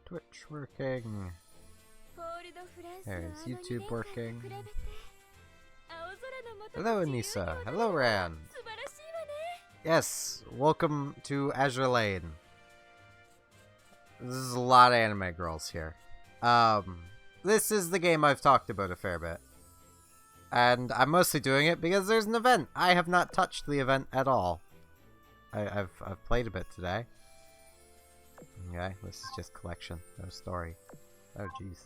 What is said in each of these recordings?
Twitch working. There's YouTube working. Hello, Anissa. Hello, Rand. Yes, welcome to Azure Lane. This is a lot of anime girls here. This is the game I've talked about a fair bit. And I'm mostly doing it because there's an event. I have not touched the event at all. I've played a bit today. Okay, this is just collection, no story. Oh jeez.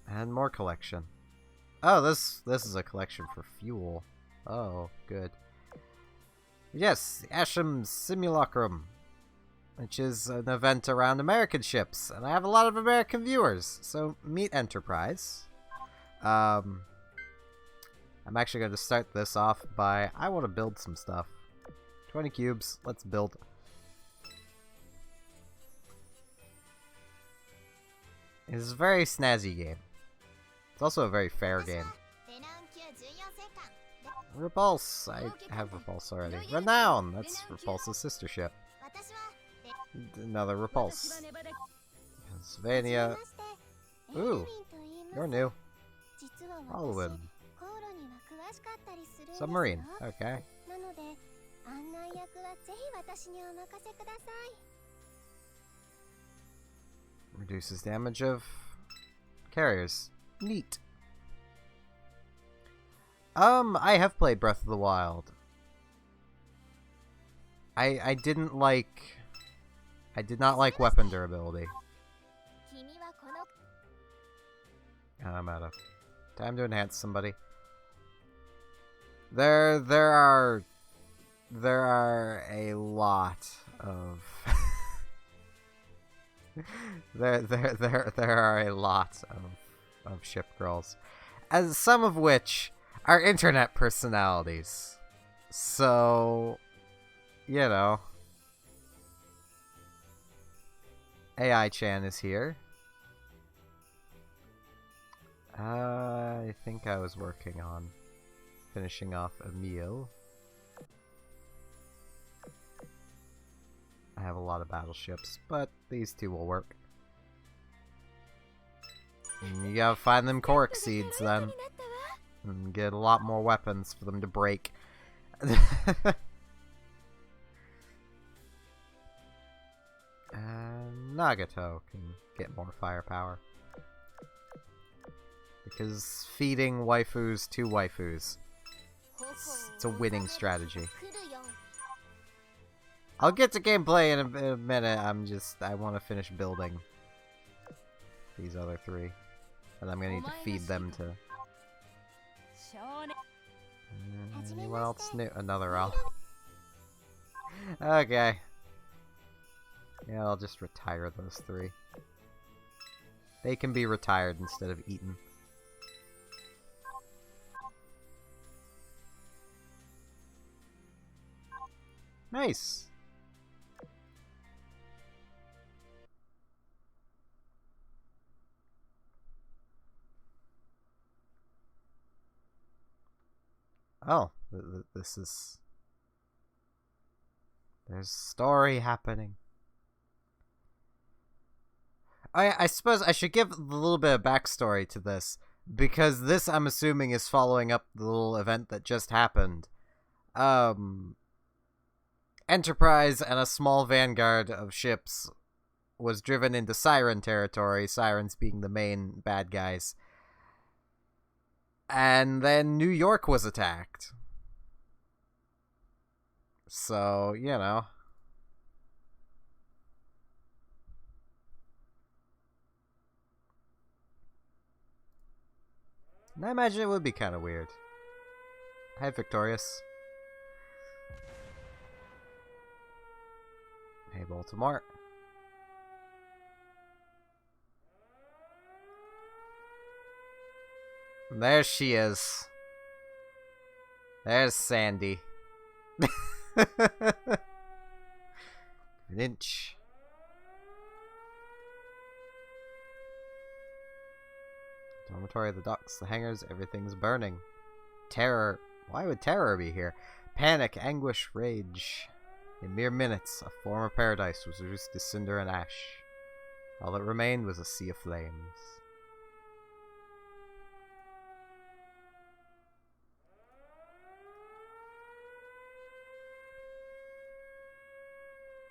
And more collection. Oh, this is a collection for fuel. Oh, good. Yes, the Ashen Simulacrum, which is an event around American ships, and I have a lot of American viewers, so meet Enterprise. I'm actually going to start this off by, I want to build some stuff. 20 cubes, let's build. It's a very snazzy game. It's also a very fair game. Repulse! I have Repulse already. Renown! That's Repulse's sister ship. Another Repulse. Pennsylvania. Ooh! You're new. Rollwind. Submarine. Okay. Reduces damage of carriers. Neat. I have played Breath of the Wild. I did not like weapon durability. I'm out of time to enhance somebody. There are a lot of there are a lot of ship girls, as some of which are internet personalities. So, you know, AI-chan is here. I think I was working on finishing off a meal. I have a lot of battleships, but these two will work. And you gotta find them Korok seeds then. And get a lot more weapons for them to break. And Nagato can get more firepower. Because feeding waifus to waifus. It's a winning strategy. I'll get to gameplay in a minute. I want to finish building these other three. And I'm going to need to feed them to... Anyone else new? Another owl. Okay. Yeah, I'll just retire those three. They can be retired instead of eaten. Nice! Oh, this is... There's story happening. I suppose I should give a little bit of backstory to this, because this, I'm assuming, is following up the little event that just happened. Enterprise and a small vanguard of ships was driven into Siren territory, Sirens being the main bad guys. And then New York was attacked. So, you know. And I imagine it would be kind of weird. Hi, Victorious. Hey, Baltimore. There she is. There's Sandy. An inch. Dormitory, the docks, the hangars, everything's burning. Terror. Why would terror be here? Panic, anguish, rage. In mere minutes, a former paradise was reduced to cinder and ash. All that remained was a sea of flames.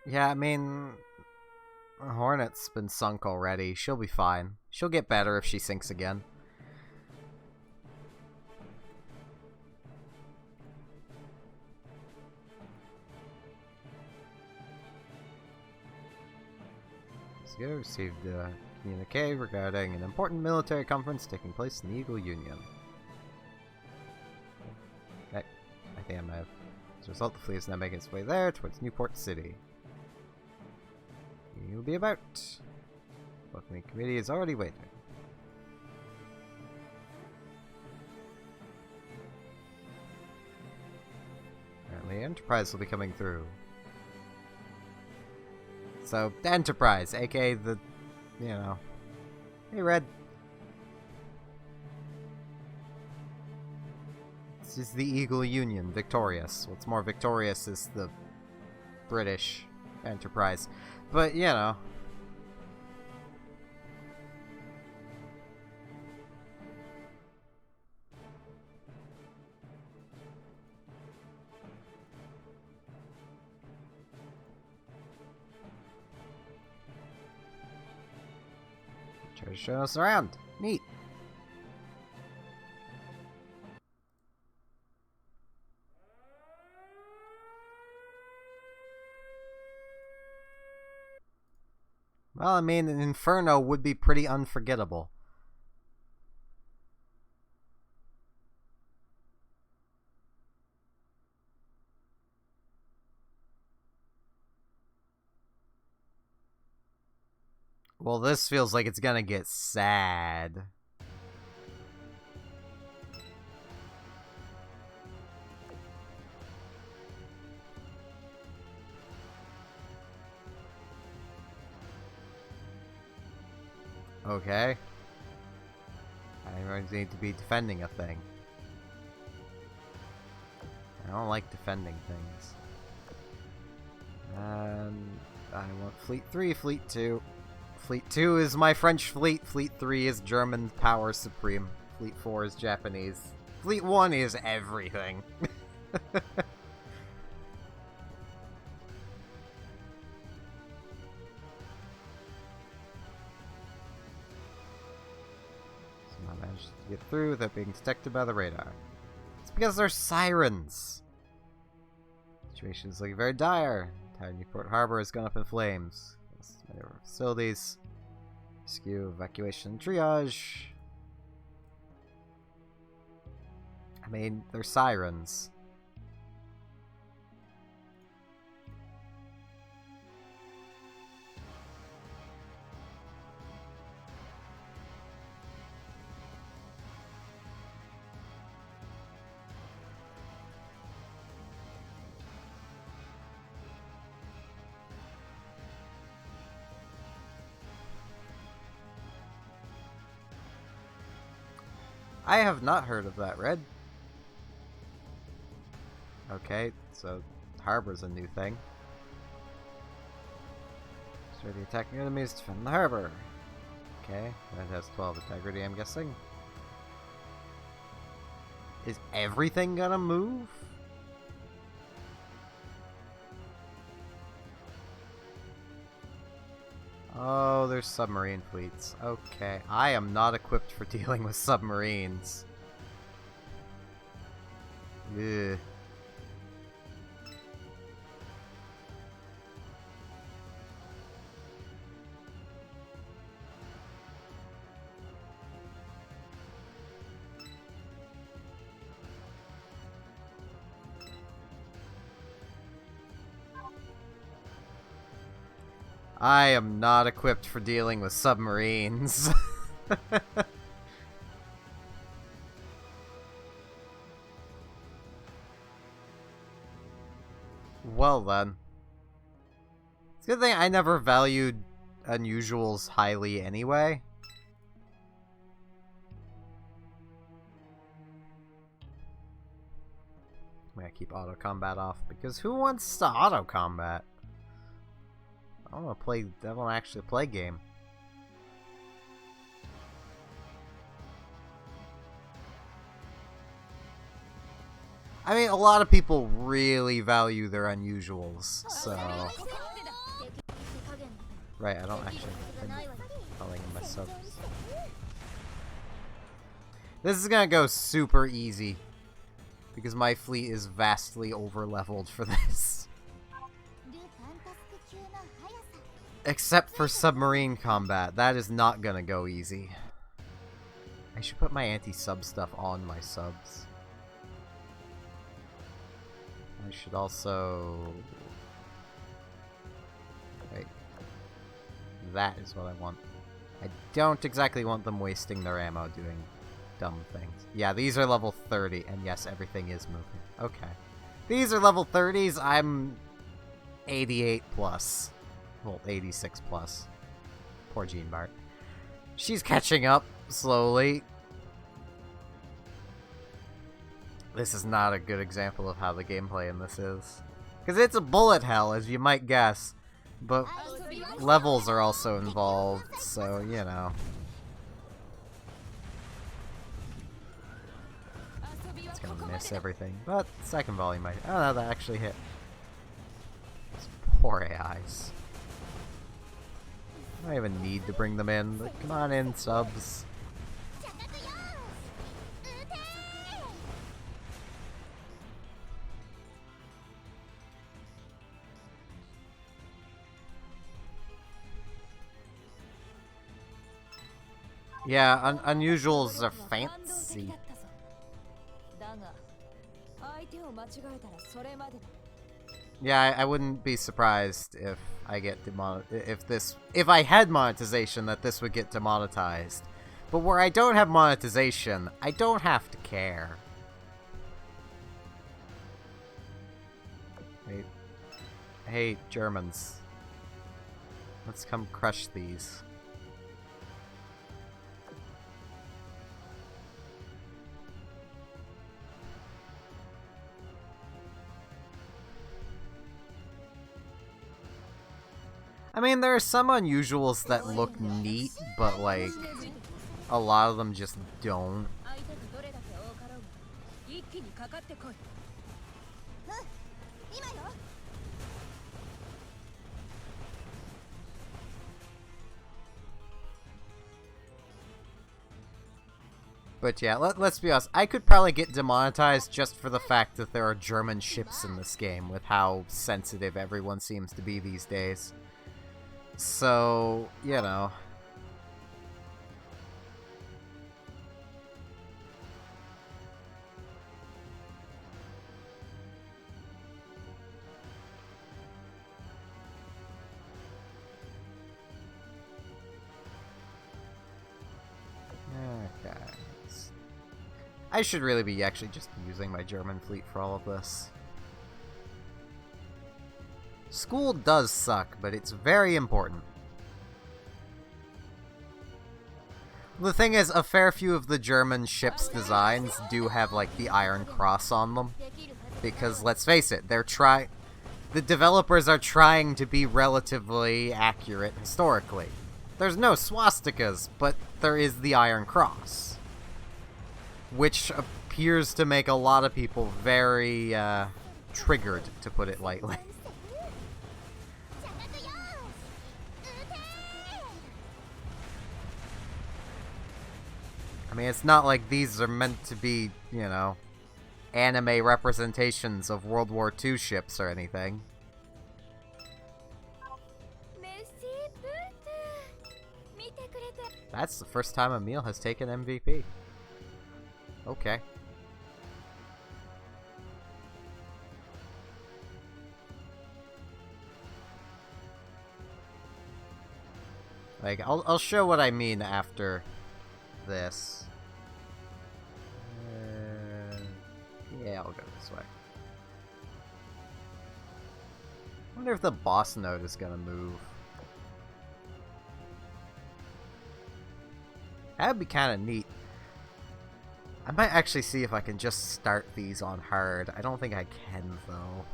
Yeah, I mean, Hornet's been sunk already. She'll be fine. She'll get better if she sinks again. Let's go. Received a communique regarding an important military conference taking place in the Eagle Union. Okay, I think I might have. As a result, the fleet is now making its way there towards Newport City. You'll be about. Welcoming committee is already waiting. Apparently, Enterprise will be coming through. So, the Enterprise, aka the, you know. Hey, Red. This is the Eagle Union, victorious. What's more victorious is the British Enterprise. But, you know. Try to show us around. Neat. Well, I mean, an Inferno would be pretty unforgettable. Well, this feels like it's gonna get sad. Okay. I always need to be defending a thing. I don't like defending things. And I want Fleet 3, Fleet 2. Fleet 2 is my French fleet. Fleet 3 is German power supreme. Fleet 4 is Japanese. Fleet 1 is everything. Somehow managed to get through without being detected by the radar. It's because they're sirens. The situation is looking very dire. Entire Newport Harbor has gone up in flames. Many of our facilities. Rescue, evacuation, triage. I mean, they're sirens. I have not heard of that, Red. Okay, so harbor's a new thing. Start attacking enemies to defend the harbor. Okay, that has 12 integrity, I'm guessing. Is everything gonna move? Oh, there's submarine fleets. Okay, I am not equipped for dealing with submarines. Ugh. I am not equipped for dealing with submarines. Well then. It's a good thing I never valued unusuals highly anyway. I'm gonna keep auto combat off because who wants to auto combat? I want to play. I want to actually play game. I mean, a lot of people really value their unusuals, so. Right, I don't actually. I'm calling my subs. This is gonna go super easy because my fleet is vastly over-leveled for this. Except for submarine combat. That is not gonna go easy. I should put my anti-sub stuff on my subs. I should also... Wait. That is what I want. I don't exactly want them wasting their ammo doing dumb things. Yeah, these are level 30, and yes, everything is moving. Okay. These are level 30s, I'm 88 plus. Well, 86 plus. Poor Jean Bart. She's catching up, slowly. This is not a good example of how the gameplay in this is. Because it's a bullet hell, as you might guess. But levels are also involved, so, you know. It's gonna miss everything. But second volley might... Oh no, that actually hit. Those poor AIs. I don't even need to bring them in, but come on in, subs. Yeah, unusuals are fancy. Yeah, I wouldn't be surprised if I get if I had monetization that this would get demonetized. But where I don't have monetization, I don't have to care. Hey, Germans. Let's come crush these. I mean, there are some unusuals that look neat, but, like, a lot of them just don't. But yeah, let's be honest, I could probably get demonetized just for the fact that there are German ships in this game, with how sensitive everyone seems to be these days. So, you know. Okay. I should really be actually just using my German fleet for all of this. School does suck, but it's very important. The thing is, a fair few of the German ships' designs do have, like, the Iron Cross on them. Because, let's face it, the developers are trying to be relatively accurate historically. There's no swastikas, but there is the Iron Cross. Which appears to make a lot of people very, triggered, to put it lightly. I mean, it's not like these are meant to be, you know, anime representations of World War II ships or anything. That's the first time Emil has taken MVP. Okay. Like, I'll show what I mean after this. Yeah, I'll go this way. I wonder if the boss node is gonna move. That'd be kind of neat. I might actually see if I can just start these on hard. I don't think I can, though.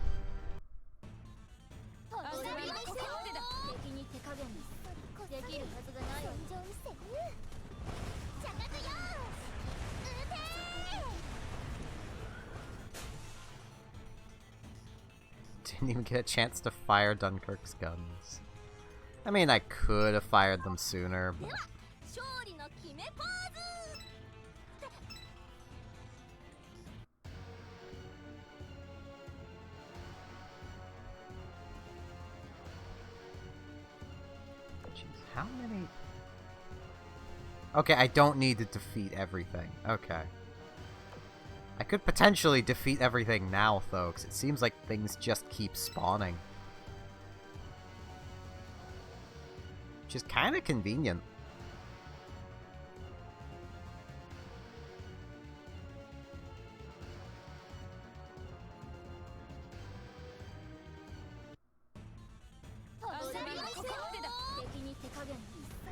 Didn't even get a chance to fire Dunkirk's guns. I mean, I could have fired them sooner, but... Jeez, how many... Okay, I don't need to defeat everything. Okay. I could potentially defeat everything now, though, because it seems like things just keep spawning. Which is kind of convenient. I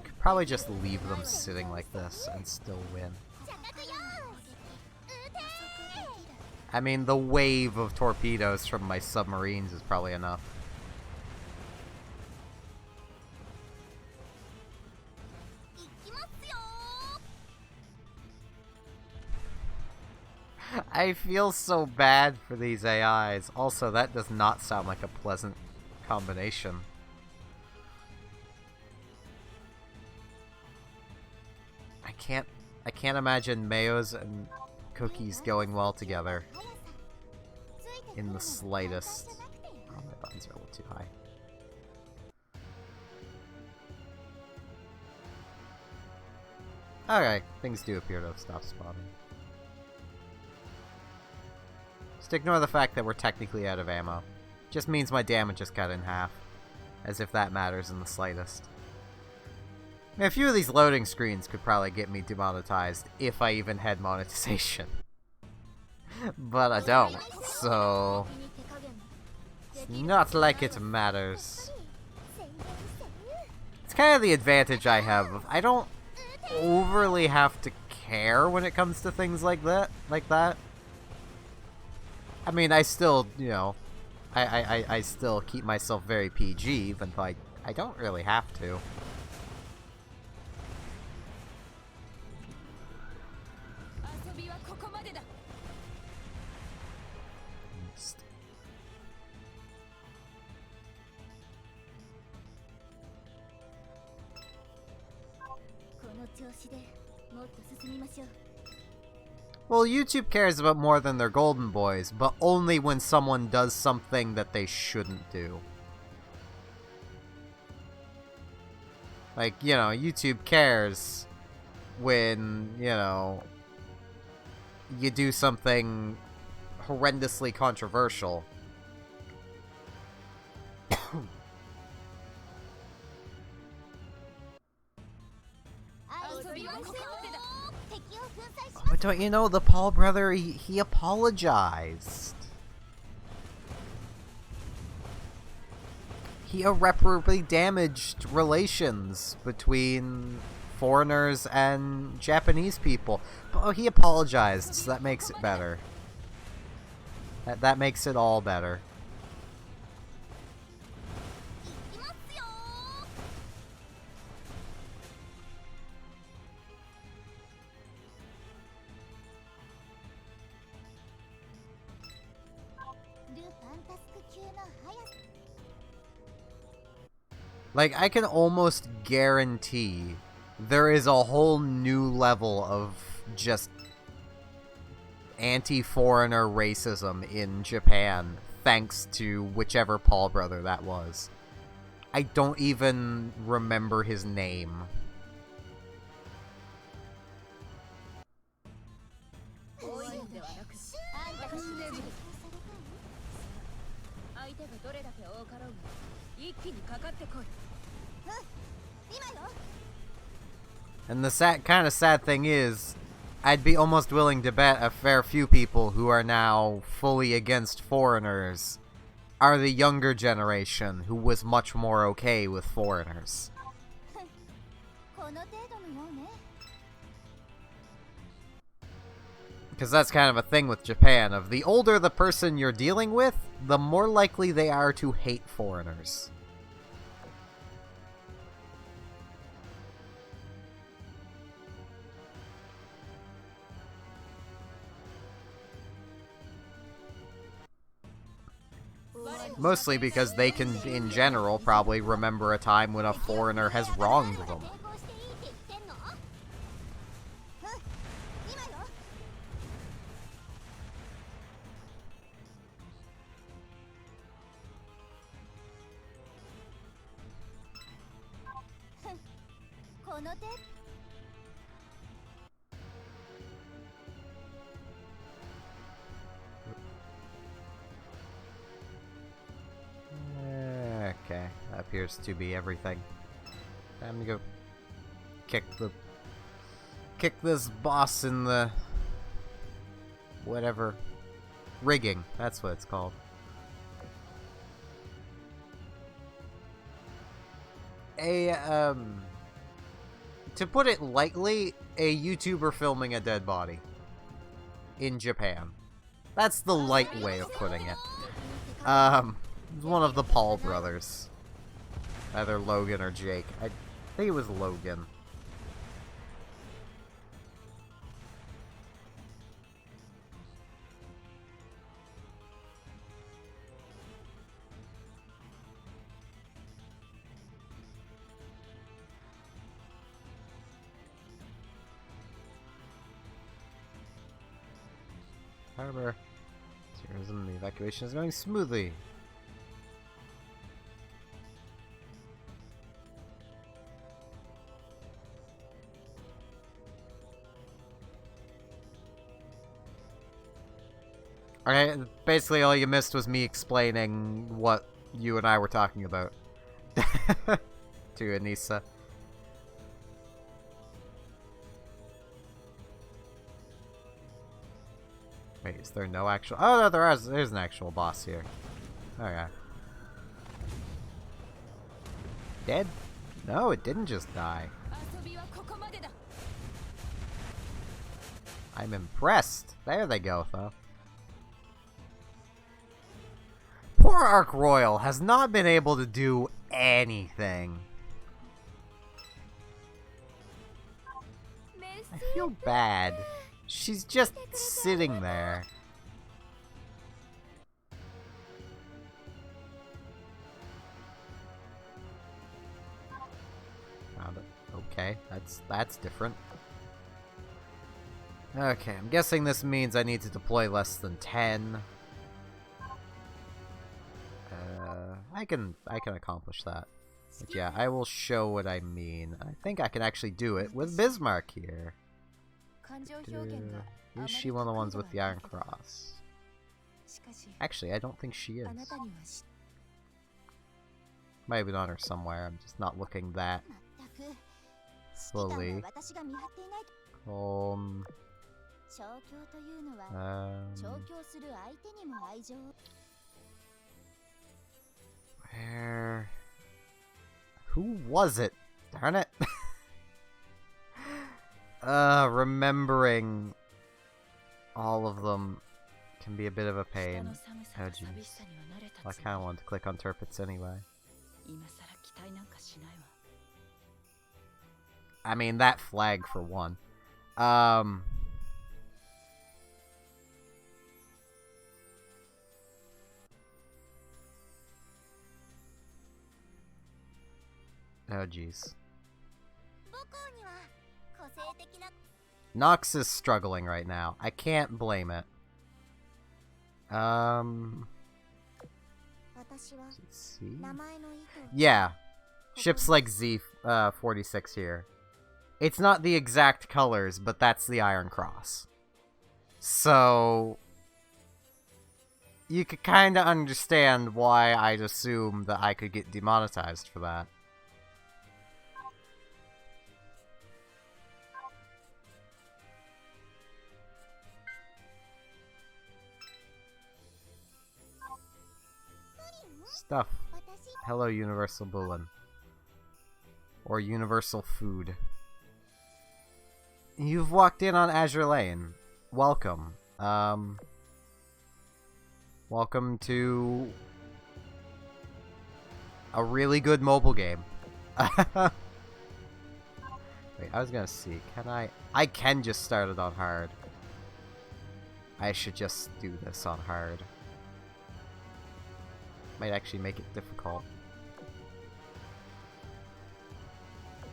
could probably just leave them sitting like this and still win. I mean, the wave of torpedoes from my submarines is probably enough. I feel so bad for these AIs. Also, that does not sound like a pleasant combination. I can't imagine Mayos and Cookies going well together. In the slightest. Oh, my buttons are a little too high. Okay, things do appear to have stopped spawning. Just ignore the fact that we're technically out of ammo. Just means my damage is cut in half. As if that matters in the slightest. I mean, a few of these loading screens could probably get me demonetized if I even had monetization. But I don't, so... It's not like it matters. It's kind of the advantage I have. I don't overly have to care when it comes to things like that. I mean, I still, you know, I still keep myself very PG, even though I don't really have to. Well, YouTube cares about more than their golden boys, but only when someone does something that they shouldn't do. Like, you know, YouTube cares when, you know, you do something horrendously controversial. But don't you know, the Paul brother, he apologized. He irreparably damaged relations between foreigners and Japanese people. But he apologized, so that makes it better. That makes it all better. Like, I can almost guarantee there is a whole new level of just anti-foreigner racism in Japan, thanks to whichever Paul brother that was. I don't even remember his name. And the kind of sad thing is, I'd be almost willing to bet a fair few people who are now fully against foreigners are the younger generation who was much more okay with foreigners. Because that's kind of a thing with Japan, of the older the person you're dealing with, the more likely they are to hate foreigners. Mostly because they can, in general, probably remember a time when a foreigner has wronged them. Okay, that appears to be everything. Time to go kick this boss in the whatever rigging. That's what it's called. To put it lightly, a YouTuber filming a dead body in Japan. That's the light way of putting it. One of the Paul brothers. Either Logan or Jake. I think it was Logan. Harbor. Tourism, the evacuation is going smoothly. Okay, basically all you missed was me explaining what you and I were talking about. To Anissa. Wait, is there no actual... Oh, no, there's an actual boss here. Okay. Dead? No, it didn't just die. I'm impressed. There they go, though. Poor Arc Royal has not been able to do anything. I feel bad. She's just sitting there. Okay, that's different. Okay, I'm guessing this means I need to deploy less than 10. I can accomplish that. But yeah, I will show what I mean. I think I can actually do it with Bismarck here. Is she one of the ones with the Iron Cross? Actually, I don't think she is. Might have been on her somewhere. I'm just not looking that slowly. Where? Who was it? Darn it. Remembering all of them can be a bit of a pain. Oh jeez. I kinda wanted to click on Turpitz anyway. I mean, that flag for one. Oh jeez. Nox is struggling right now. I can't blame it. Let's see. Yeah. Ships like Z46 here. It's not the exact colors, but that's the Iron Cross. So you could kind of understand why I'd assume that I could get demonetized for that. Stuff. Hello, Universal Bullen. Or Universal Food. You've walked in on Azure Lane. welcome. Welcome to a really good mobile game. Wait, I was gonna see. Can I? I can just start it on hard. I should just do this on hard. Might actually make it difficult.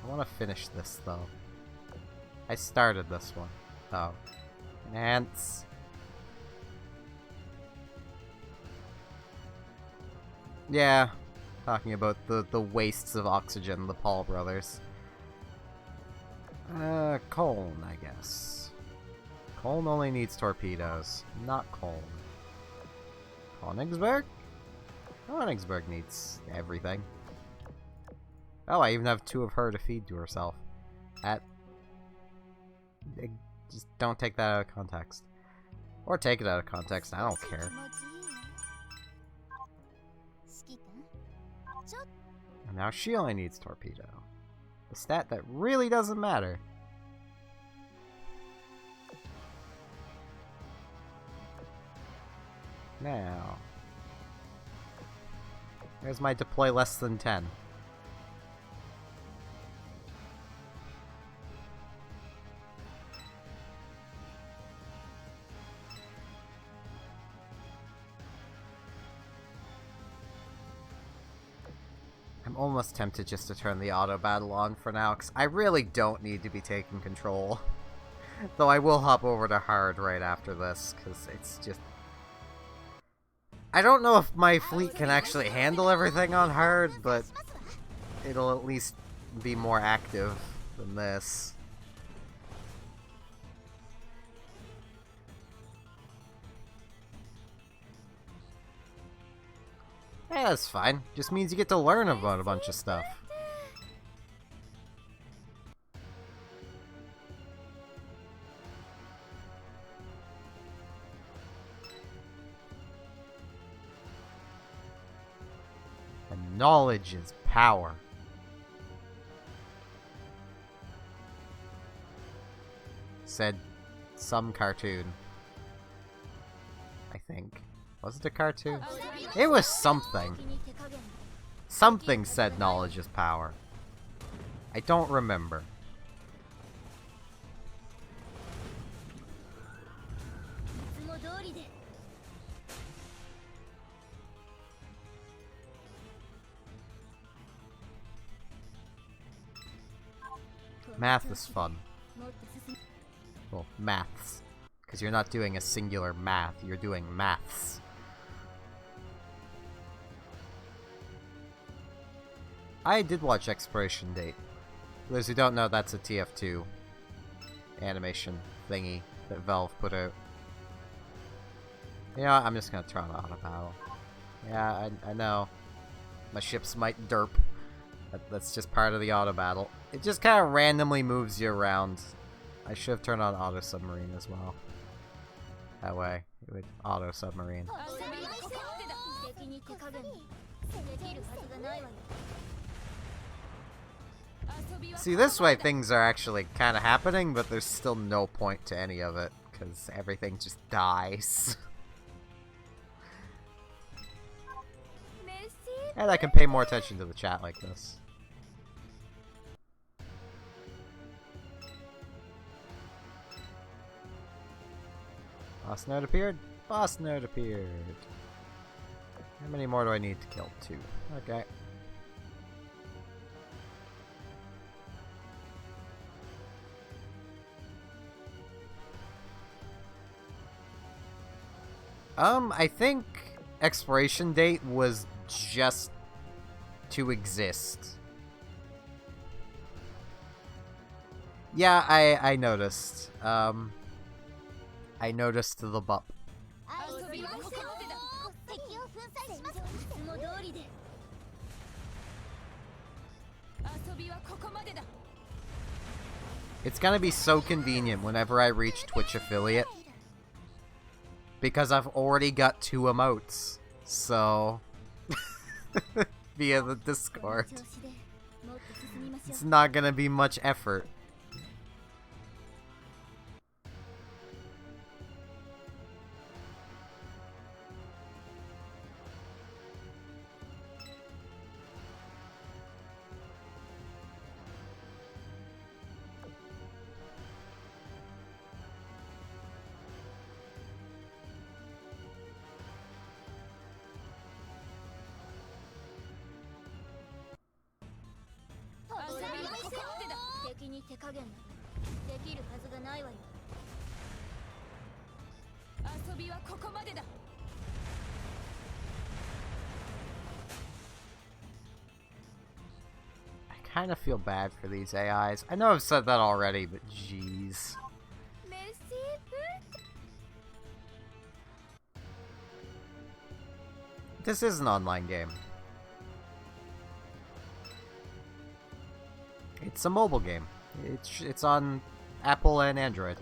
I want to finish this though. I started this one. Oh. Enhance. Yeah. Talking about the wastes of oxygen, the Paul brothers. Colne, I guess. Colne only needs torpedoes, not Colne. Königsberg? Königsberg needs everything. Oh, I even have 2 of her to feed to herself. Just don't take that out of context. Or take it out of context, I don't care. And now she only needs torpedo. The stat that really doesn't matter. Now. There's my deploy less than 10. I'm almost tempted just to turn the auto battle on for now, because I really don't need to be taking control. Though I will hop over to hard right after this, because it's just... I don't know if my fleet can actually handle everything on hard, but it'll at least be more active than this. Yeah, that's fine. Just means you get to learn about a bunch of stuff. And knowledge is power. Said some cartoon. I think. Was it a cartoon? It was something. Something said knowledge is power. I don't remember. Math is fun. Well, maths. Because you're not doing a singular math, you're doing maths. I did watch Expiration Date. For those who don't know, that's a TF2 animation thingy that Valve put out. You know what? I'm just gonna turn on auto battle. Yeah, I know. My ships might derp. That's just part of the auto battle. It just kind of randomly moves you around. I should have turned on auto submarine as well. That way, it would auto submarine. See, this way things are actually kind of happening, but there's still no point to any of it, because everything just dies. And I can pay more attention to the chat like this. Boss node appeared? Boss node appeared. How many more do I need to kill? 2. Okay. I think Expiration Date was just to exist. Yeah, I noticed. I noticed the bump. It's gonna be so convenient whenever I reach Twitch affiliate. Because I've already got 2 emotes. So... via the Discord. It's not gonna be much effort. I kind of feel bad for these AIs. I know I've said that already, but jeez. This is an online game. It's a mobile game. It's on Apple and Android.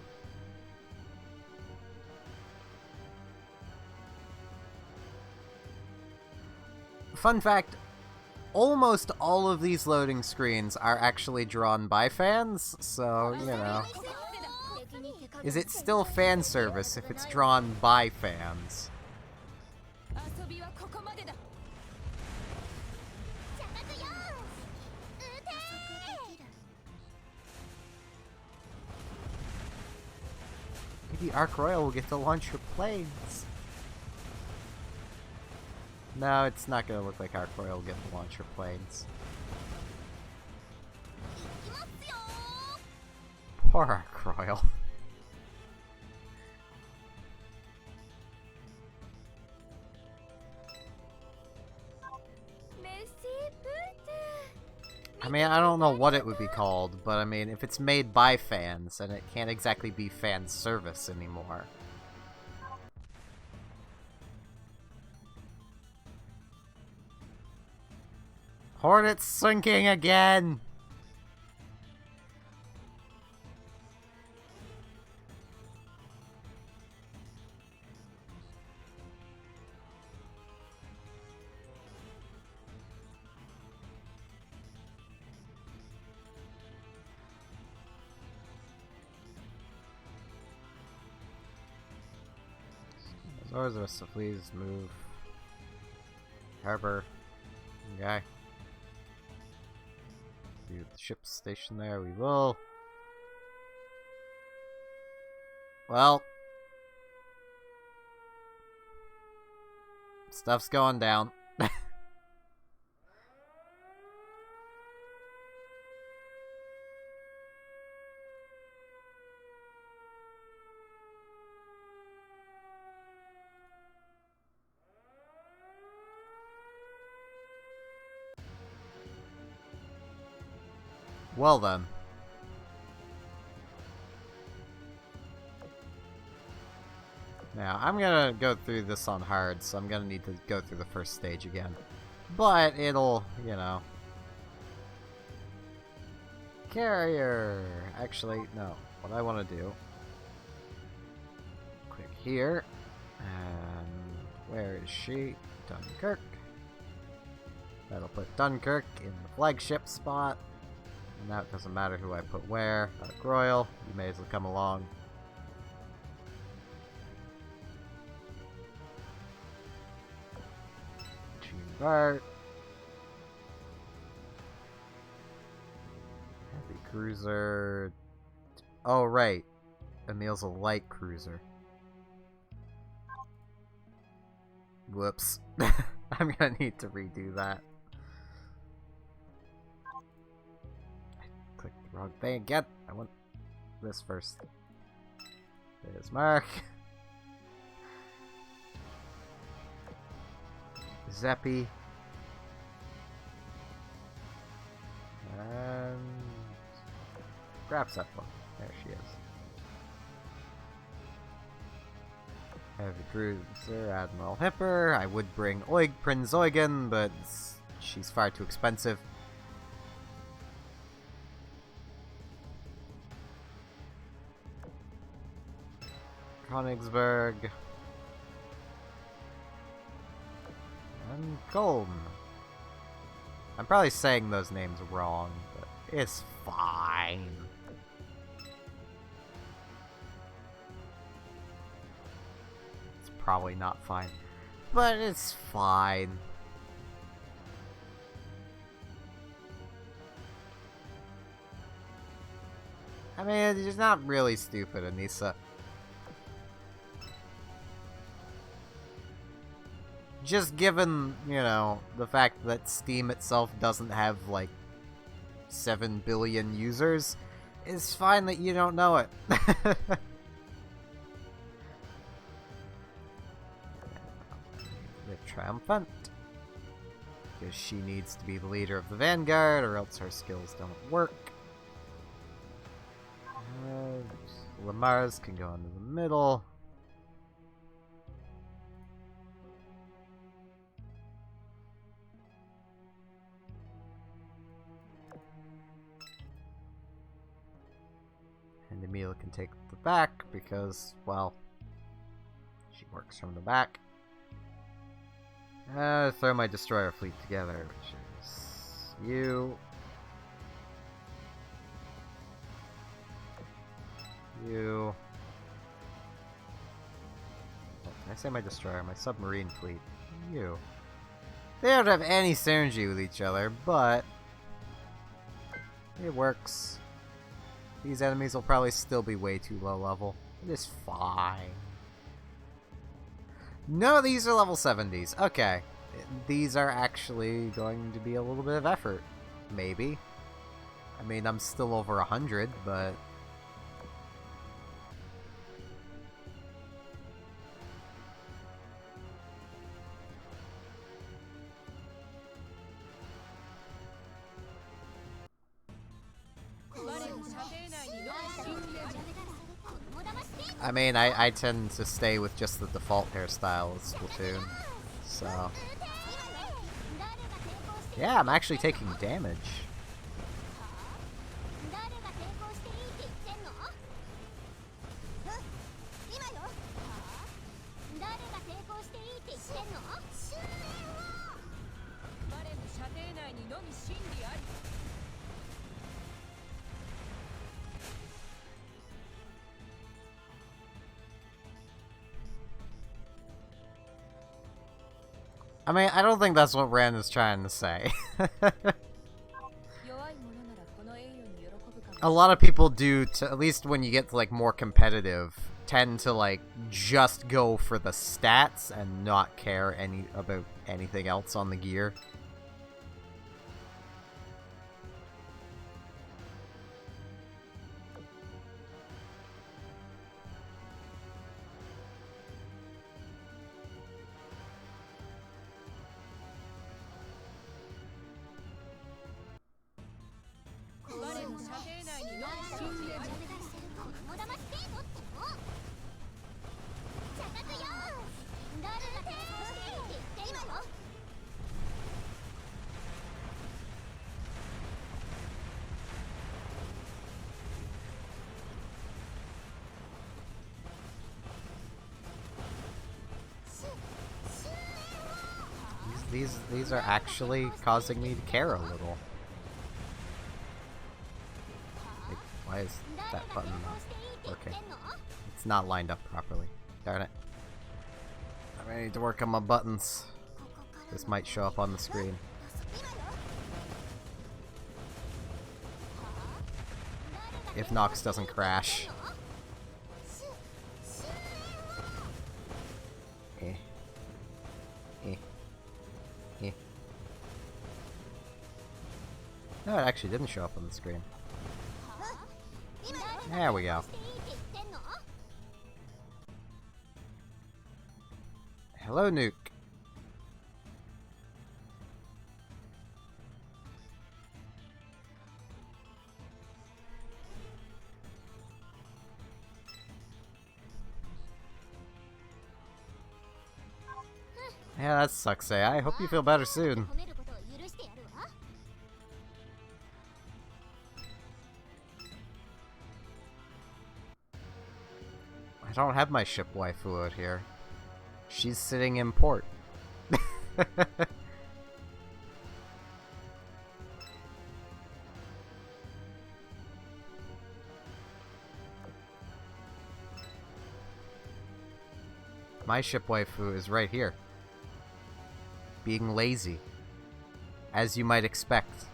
Fun fact, almost all of these loading screens are actually drawn by fans, so, you know. Is it still fan service if it's drawn by fans? Maybe Arc Royal will get to launch your planes. No, it's not gonna look like Arc Royal will get to launch your planes. Poor Arc Royal. I mean, I don't know what it would be called, but I mean, if it's made by fans, then it can't exactly be fan service anymore. Hornet's sinking again! Azur, please move. Harbor. Okay. Do the ship station there, we will. Well. Stuff's going down. Well then. Now, I'm gonna go through this on hard, so I'm gonna need to go through the first stage again. But it'll, you know. Carrier! Actually, no. What I want to do. Click here. And where is she? Dunkirk. That'll put Dunkirk in the flagship spot. Now it doesn't matter who I put where. Arc Royal, you may as well come along. Gene Bart. Heavy cruiser. Oh, right. Emil's a light cruiser. Whoops. I'm gonna need to redo that. Wrong thing again. I want this first. There's Mark. Zeppy. And grab that one. There she is. Heavy cruiser, Admiral Hipper. I would bring Prinz Eugen, but she's far too expensive. Königsberg. And Golden. I'm probably saying those names wrong, but it's fine. It's probably not fine, but it's fine. I mean, it's not really stupid, Anissa. Just given, you know, the fact that Steam itself doesn't have, like, 7 billion users, It's fine that you don't know it. The Triumphant. Because she needs to be the leader of the Vanguard, or else her skills don't work. Lamar's can go into the middle. And Emil can take the back because, well, she works from the back. Throw my destroyer fleet together, which is you. You. Oh, can I say my destroyer? My submarine fleet. You. They don't have any synergy with each other, but it works. These enemies will probably still be way too low level. It is fine. No, these are level 70s. Okay. These are actually going to be a little bit of effort. Maybe. I mean, I'm still over 100, but... I mean, I tend to stay with just the default hairstyle of Splatoon, so... Yeah, I'm actually taking damage. I mean, I don't think that's what Ren is trying to say. A lot of people do, at least when you get to, like, more competitive, tend to, like, just go for the stats and not care about anything else on the gear. These are actually causing me to care a little. Wait, why is that button not working? It's not lined up properly. Darn it. I need to work on my buttons. This might show up on the screen. If Nox doesn't crash. No, it actually didn't show up on the screen. There we go. Hello, Nuke. Yeah, that sucks, eh? I hope you feel better soon. I don't have my ship waifu out here. She's sitting in port. My ship waifu is right here. Being lazy. As you might expect.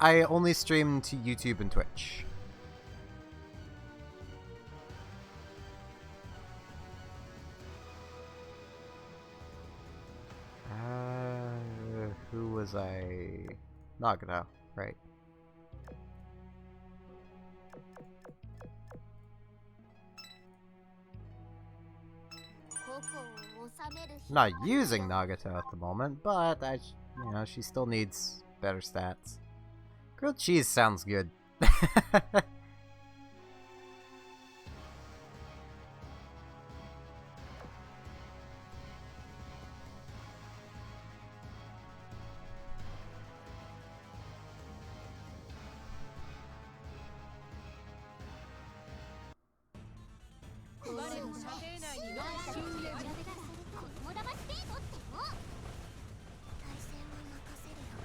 I only stream to YouTube and Twitch. was I... Nagano, right. I'm not using Nagato at the moment, but you know, she still needs better stats. Grilled cheese sounds good.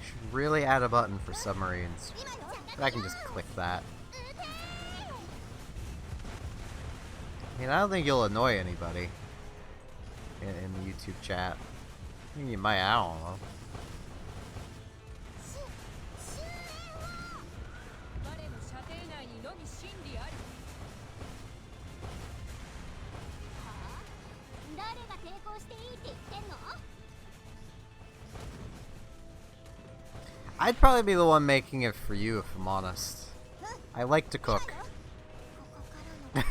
Should really add a button for submarines. But I can just click that. I mean, I don't think you'll annoy anybody in the YouTube chat. I think you might, I don't know. I'd probably be the one making it for you, if I'm honest. I like to cook. And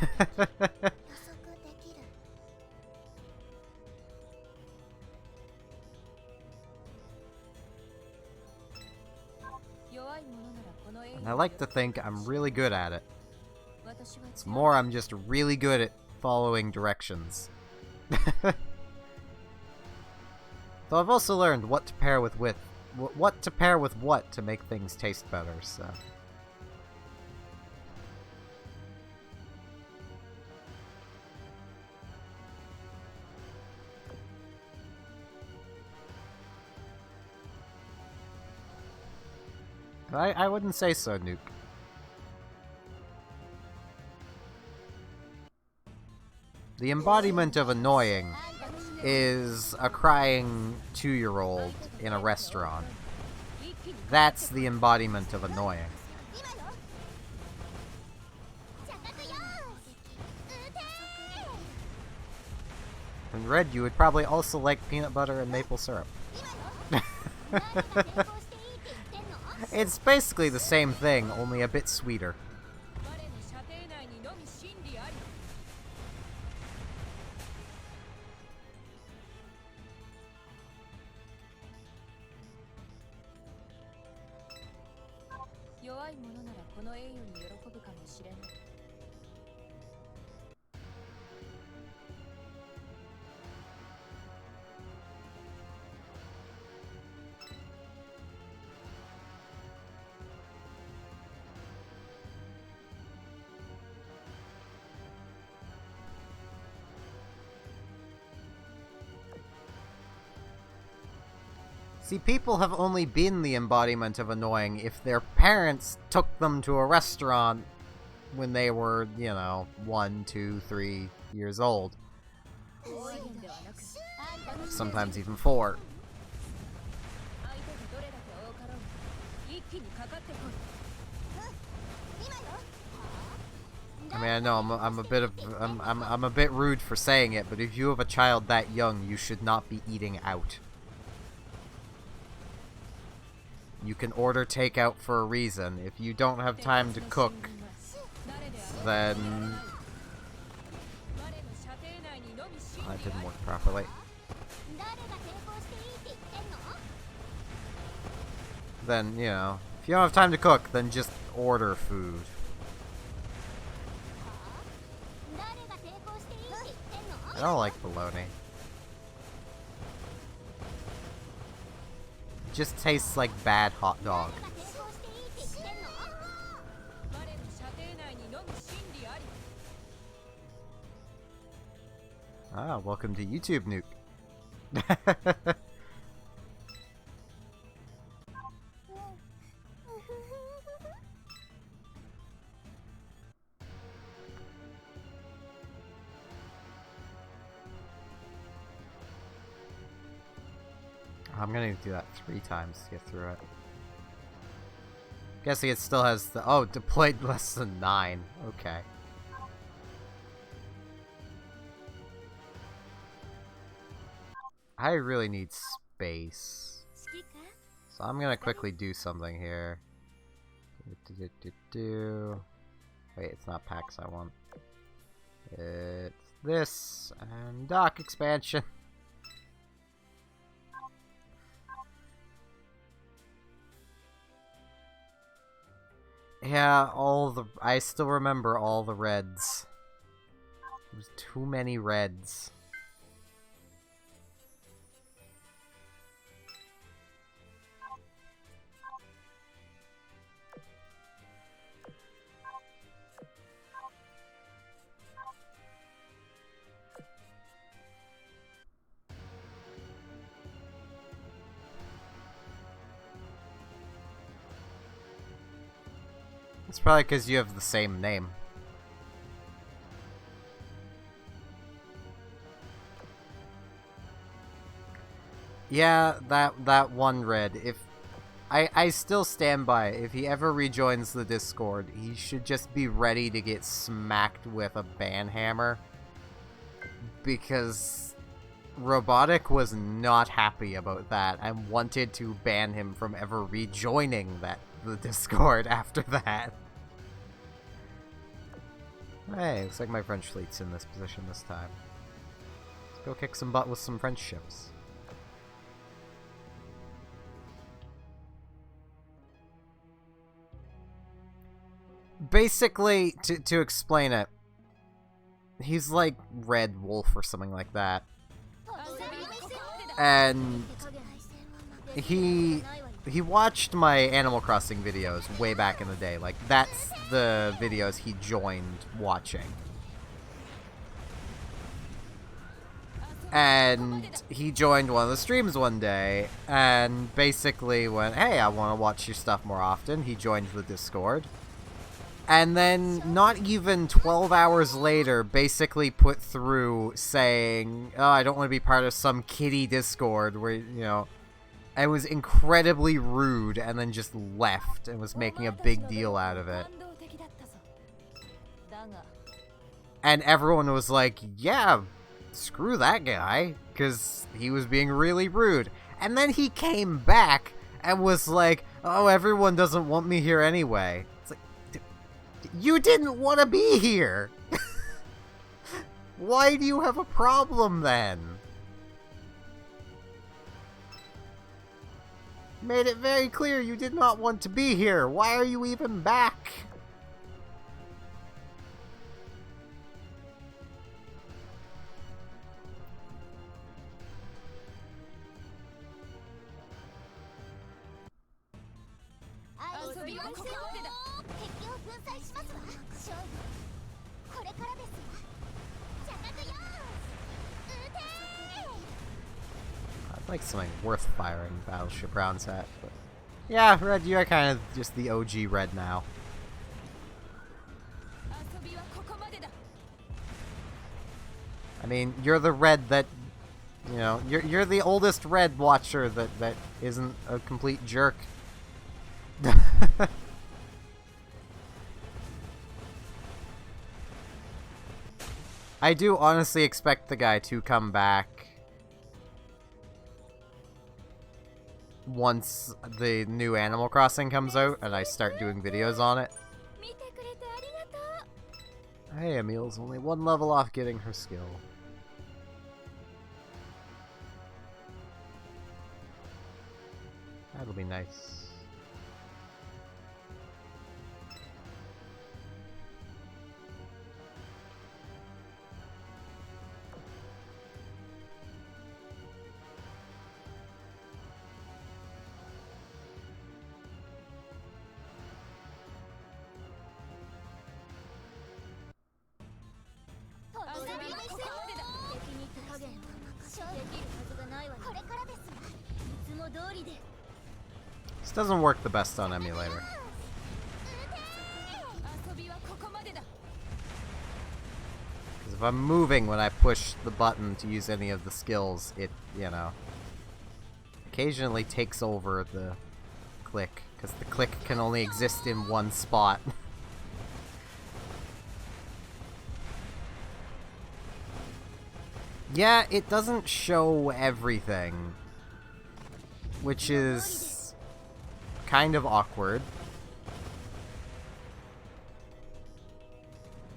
I like to think I'm really good at it. It's more I'm just really good at following directions. Though I've also learned what to pair with what to pair with what to make things taste better, so... I wouldn't say so, Nuke. The embodiment of annoying is a crying 2-year-old in a restaurant. That's the embodiment of annoying. And Red, you would probably also like peanut butter and maple syrup. It's basically the same thing, only a bit sweeter. See, people have only been the embodiment of annoying if their parents took them to a restaurant when they were, you know, 1, 2, 3 years old. Sometimes even 4. I mean, I know I'm a bit rude for saying it, but if you have a child that young, you should not be eating out. You can order takeout for a reason. If you don't have time to cook, then... That didn't work properly. Then, you know, if you don't have time to cook, then just order food. I don't like bologna. Just tastes like bad hot dog. Ah, welcome to YouTube, Nuke. I'm gonna do that 3 times to get through it. Guessing it still has the... Oh, deployed less than 9. Okay. I really need space. So I'm gonna quickly do something here. Wait, it's not packs I want. It's this and dock expansion. Yeah, I still remember all the reds. There's too many reds. It's probably because you have the same name. Yeah, that one red. If I still stand by it. If he ever rejoins the Discord, he should just be ready to get smacked with a ban hammer. Because Robotic was not happy about that and wanted to ban him from ever rejoining the Discord after that. Hey, looks like my French fleet's in this position this time. Let's go kick some butt with some French ships. Basically, to explain it, he's like Red Wolf or something like that. And he watched my Animal Crossing videos way back in the day. Like, that's the videos he joined watching. And he joined one of the streams one day, and basically went, hey, I want to watch your stuff more often. He joined the Discord. And then, not even 12 hours later, basically put through saying, oh, I don't want to be part of some kiddie Discord where, you know, I was incredibly rude and then just left and was making a big deal out of it. And everyone was like, yeah, screw that guy, because he was being really rude. And then he came back and was like, oh, everyone doesn't want me here anyway. It's like, you didn't want to be here! Why do you have a problem then? Made it very clear you did not want to be here. Why are you even back? I'd like something worth firing Battleship rounds at, but yeah, Red, you are kind of just the OG Red now. I mean, you're the Red that, you know, you're the oldest Red watcher that isn't a complete jerk. I do honestly expect the guy to come back once the new Animal Crossing comes out and I start doing videos on it. Hey, Emil's only one level off getting her skill. That'll be nice. This doesn't work the best on emulator. Because if I'm moving when I push the button to use any of the skills, it, you know, occasionally takes over the click. Because the click can only exist in one spot. Yeah, it doesn't show everything. Which is kind of awkward.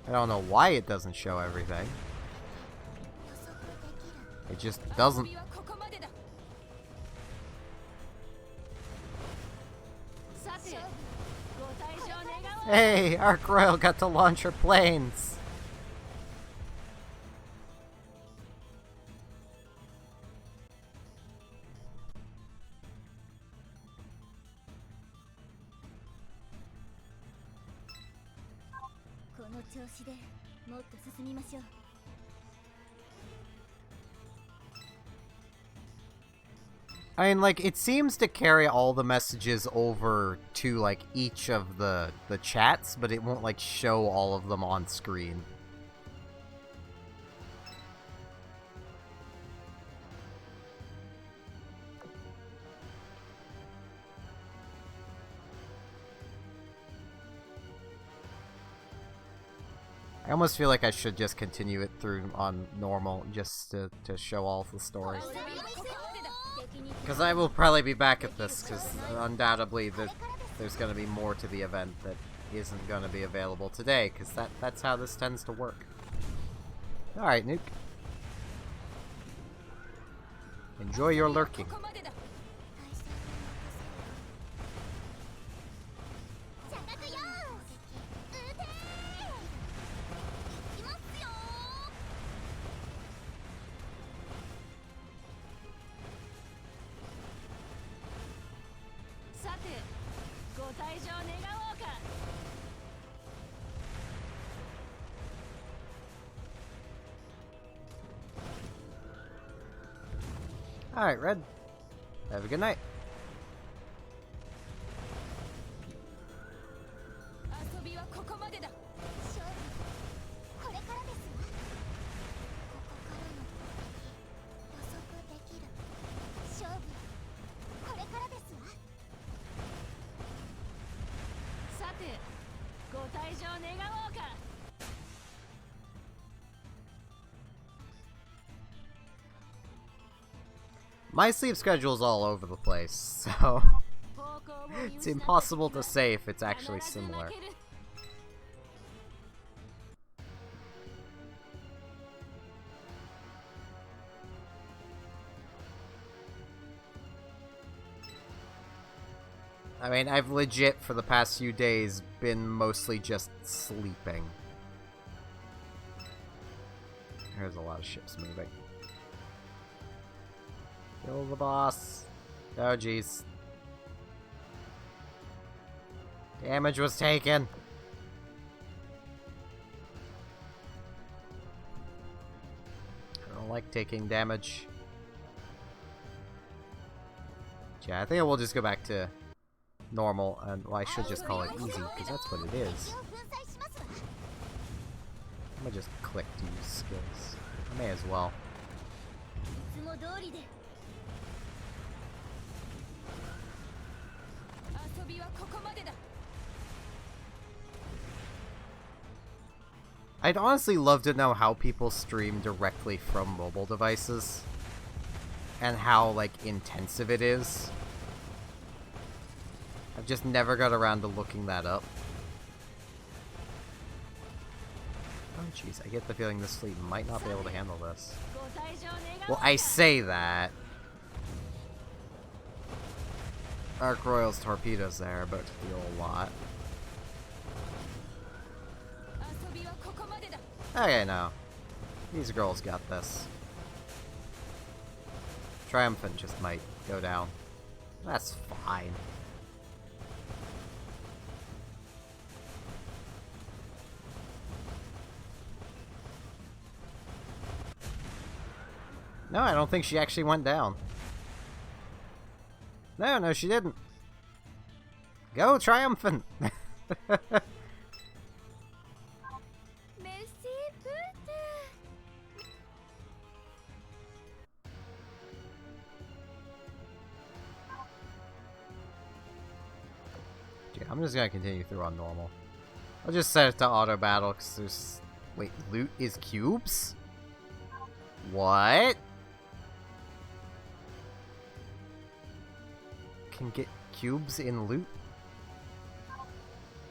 I don't know why it doesn't show everything. It just doesn't. Hey, Arc Royal got to launch her planes! I mean, like, it seems to carry all the messages over to, like, each of the chats, but it won't, like, show all of them on screen. I almost feel like I should just continue it through on normal, just to show all of the stories. Because I will probably be back at this, because undoubtedly there's going to be more to the event that isn't going to be available today, because that's how this tends to work. Alright, Nuke. Enjoy your lurking. Alright, Red. Have a good night. My sleep schedule is all over the place, so it's impossible to say if it's actually similar. I mean, I've legit, for the past few days, been mostly just sleeping. There's a lot of ships moving. Kill the boss. Oh, jeez. Damage was taken. I don't like taking damage. Yeah, I think I will just go back to normal, and well, I should just call it easy, because that's what it is. I'm gonna just click to use skills. I may as well. I'd honestly love to know how people stream directly from mobile devices and how, like, intensive it is. I've just never got around to looking that up. Oh jeez, I get the feeling this fleet might not be able to handle this. Well, I say that. Arc Royal's torpedoes there, but feel a lot. Okay, no. These girls got this. Triumphant just might go down. That's fine. No, I don't think she actually went down. No, she didn't. Go, Triumphant! I'm just gonna continue through on normal. I'll just set it to auto battle because there's... Wait, loot is cubes? What? Can get cubes in loot?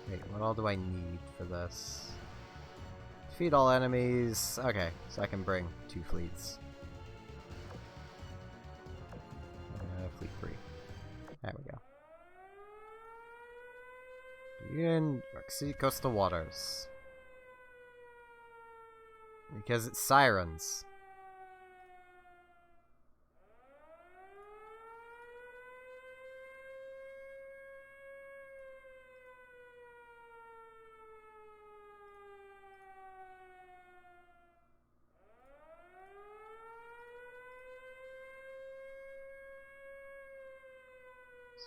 Wait, what all do I need for this? Defeat all enemies. Okay, so I can bring 2 fleets. Fleet 3. There we go. Union, York City, Coastal Waters. Because it's sirens.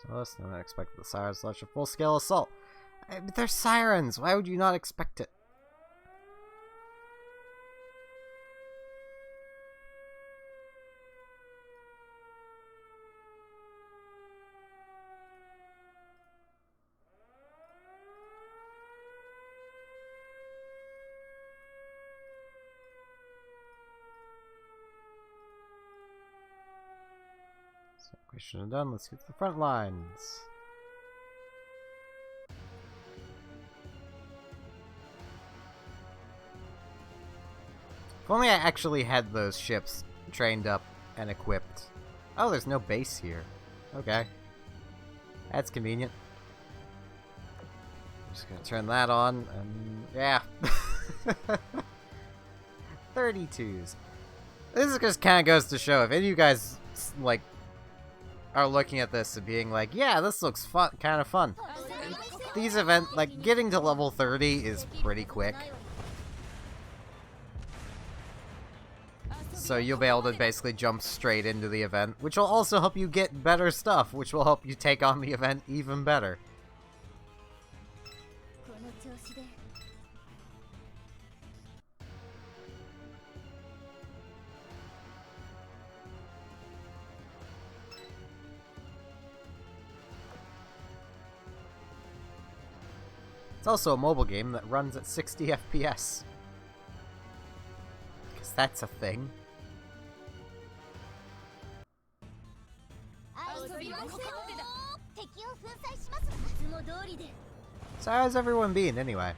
So let's not expect the sirens to launch a full-scale assault. But they're sirens! Why would you not expect it? So, question done. Let's get to the front lines. If only I actually had those ships trained up and equipped. Oh, there's no base here. Okay. That's convenient. I'm just gonna turn that on, and yeah. 32s. This just kind of goes to show, if any of you guys, like, are looking at this and being like, yeah, this looks fun, kind of fun. These events, like, getting to level 30 is pretty quick. So you'll be able to basically jump straight into the event, which will also help you get better stuff, which will help you take on the event even better. It's also a mobile game that runs at 60 FPS. Because that's a thing. So how's everyone been, anyway?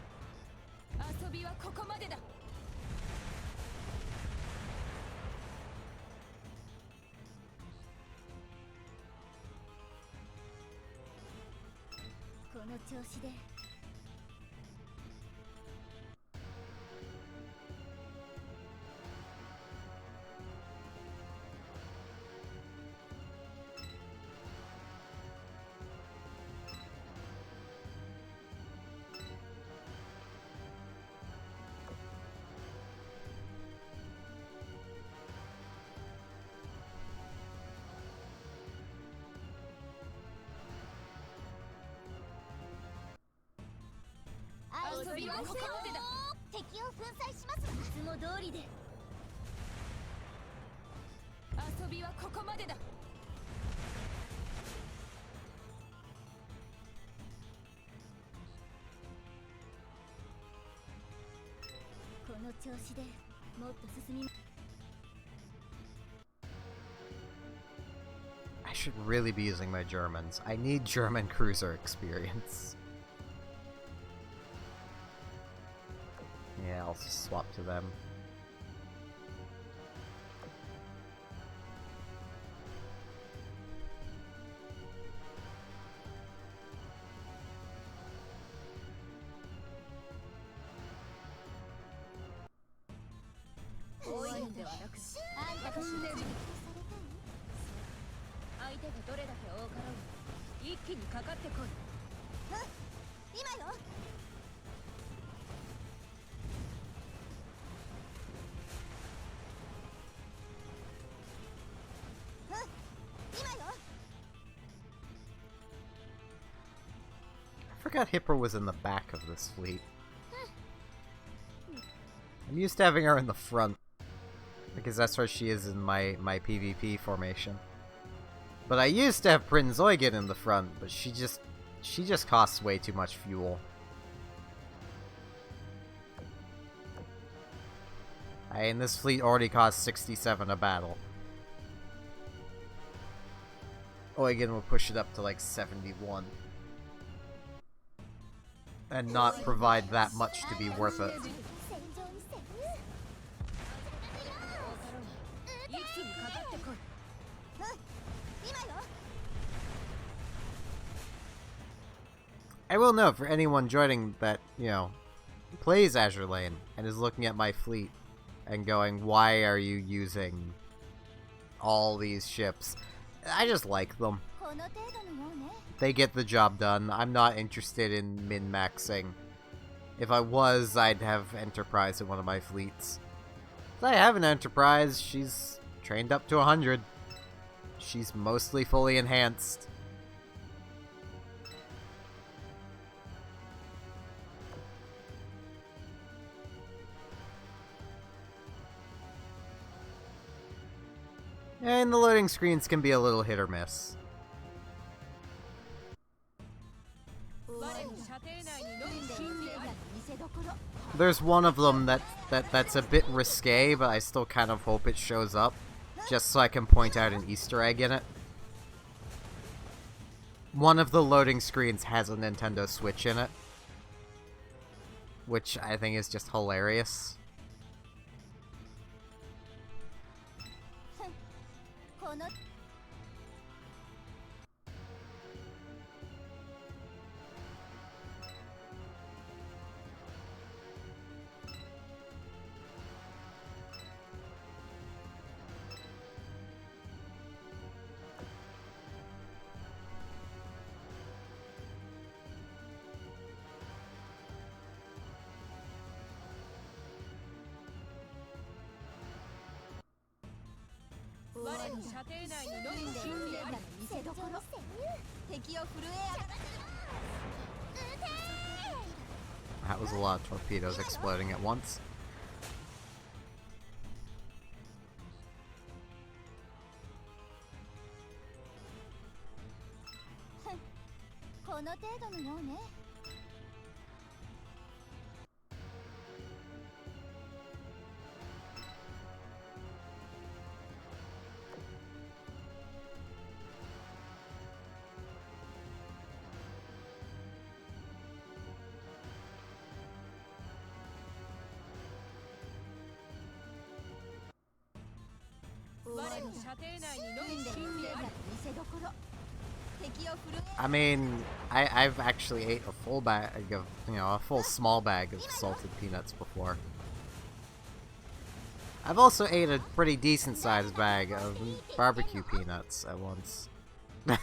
I should really be using my Germans. I need German cruiser experience. Yeah, I'll just swap to them. I forgot Hipper was in the back of this fleet. I'm used to having her in the front, because that's where she is in my PvP formation. But I used to have Prinz Eugen in the front, but she just costs way too much fuel. And this fleet already costs 67 a battle. Eugen will push it up to like 71. And not provide that much to be worth it. I will note, for anyone joining that, you know, plays Azur Lane and is looking at my fleet and going, why are you using all these ships? I just like them. They get the job done. I'm not interested in min-maxing. If I was, I'd have Enterprise in one of my fleets. If I have an Enterprise, she's trained up to 100. She's mostly fully enhanced. And the loading screens can be a little hit or miss. There's one of them that's a bit risque, but I still kind of hope it shows up, just so I can point out an Easter egg in it. One of the loading screens has a Nintendo Switch in it, which I think is just hilarious. That was a lot of torpedoes exploding at once. I mean, I've actually ate a full bag of, a full small bag of salted peanuts before. I've also ate a pretty decent sized bag of barbecue peanuts at once. I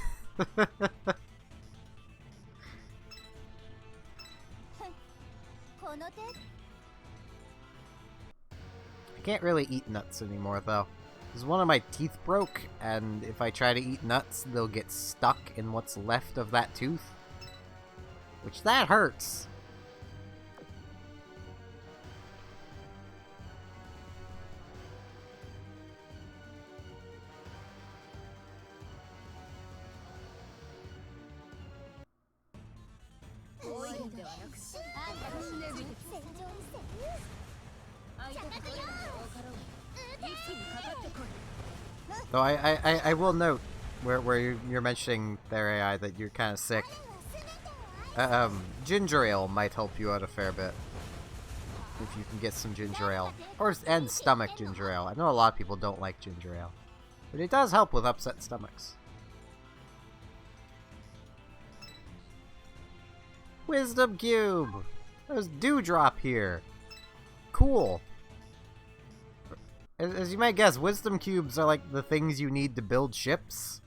can't really eat nuts anymore though. Because one of my teeth broke, and if I try to eat nuts, they'll get stuck in what's left of that tooth. Which, that hurts. Though I will note, where you're mentioning their AI that you're kind of sick. Ginger ale might help you out a fair bit. If you can get some ginger ale. And stomach ginger ale. I know a lot of people don't like ginger ale. But it does help with upset stomachs. Wisdom Cube! There's Dewdrop here. Cool. As you might guess, wisdom cubes are like the things you need to build ships.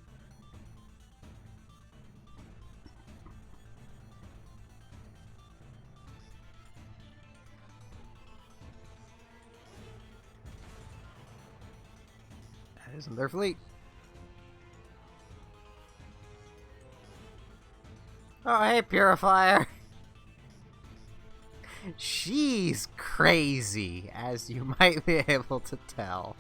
That isn't their fleet. Oh, hey, Purifier! She's crazy, as you might be able to tell.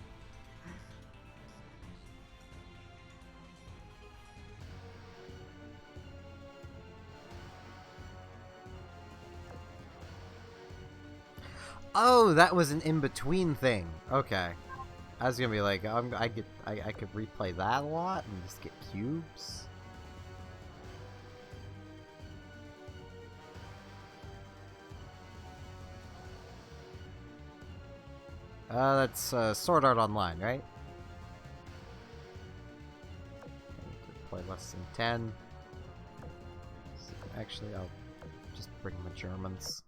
Oh, that was an in-between thing. Okay. I was gonna be like, I could replay that a lot and just get cubes. That's Sword Art Online, right? I need to play less than 10. So actually, I'll just bring my Germans.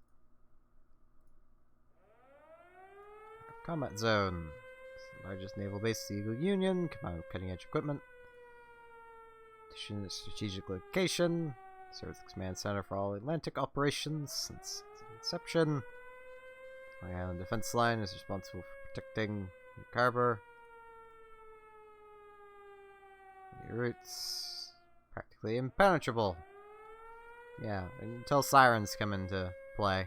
Combat Zone. Largest naval base, the Eagle Union. Command of cutting edge equipment. Addition strategic location. Serves as command center for all Atlantic operations since its inception. The island defense line is responsible for protecting New Harbor. The routes practically impenetrable. Yeah, until sirens come into play.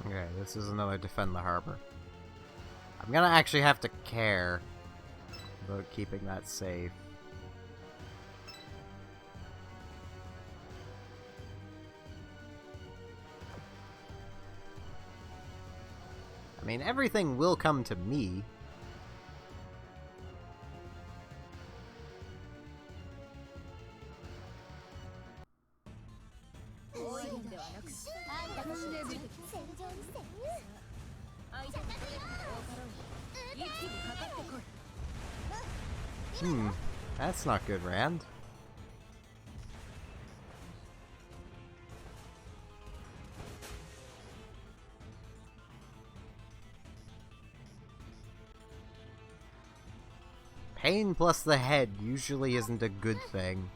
Okay, this is another defend the harbor. I'm gonna actually have to care about keeping that safe. I mean, everything will come to me. That's not good, Rand. Pain plus the head usually isn't a good thing.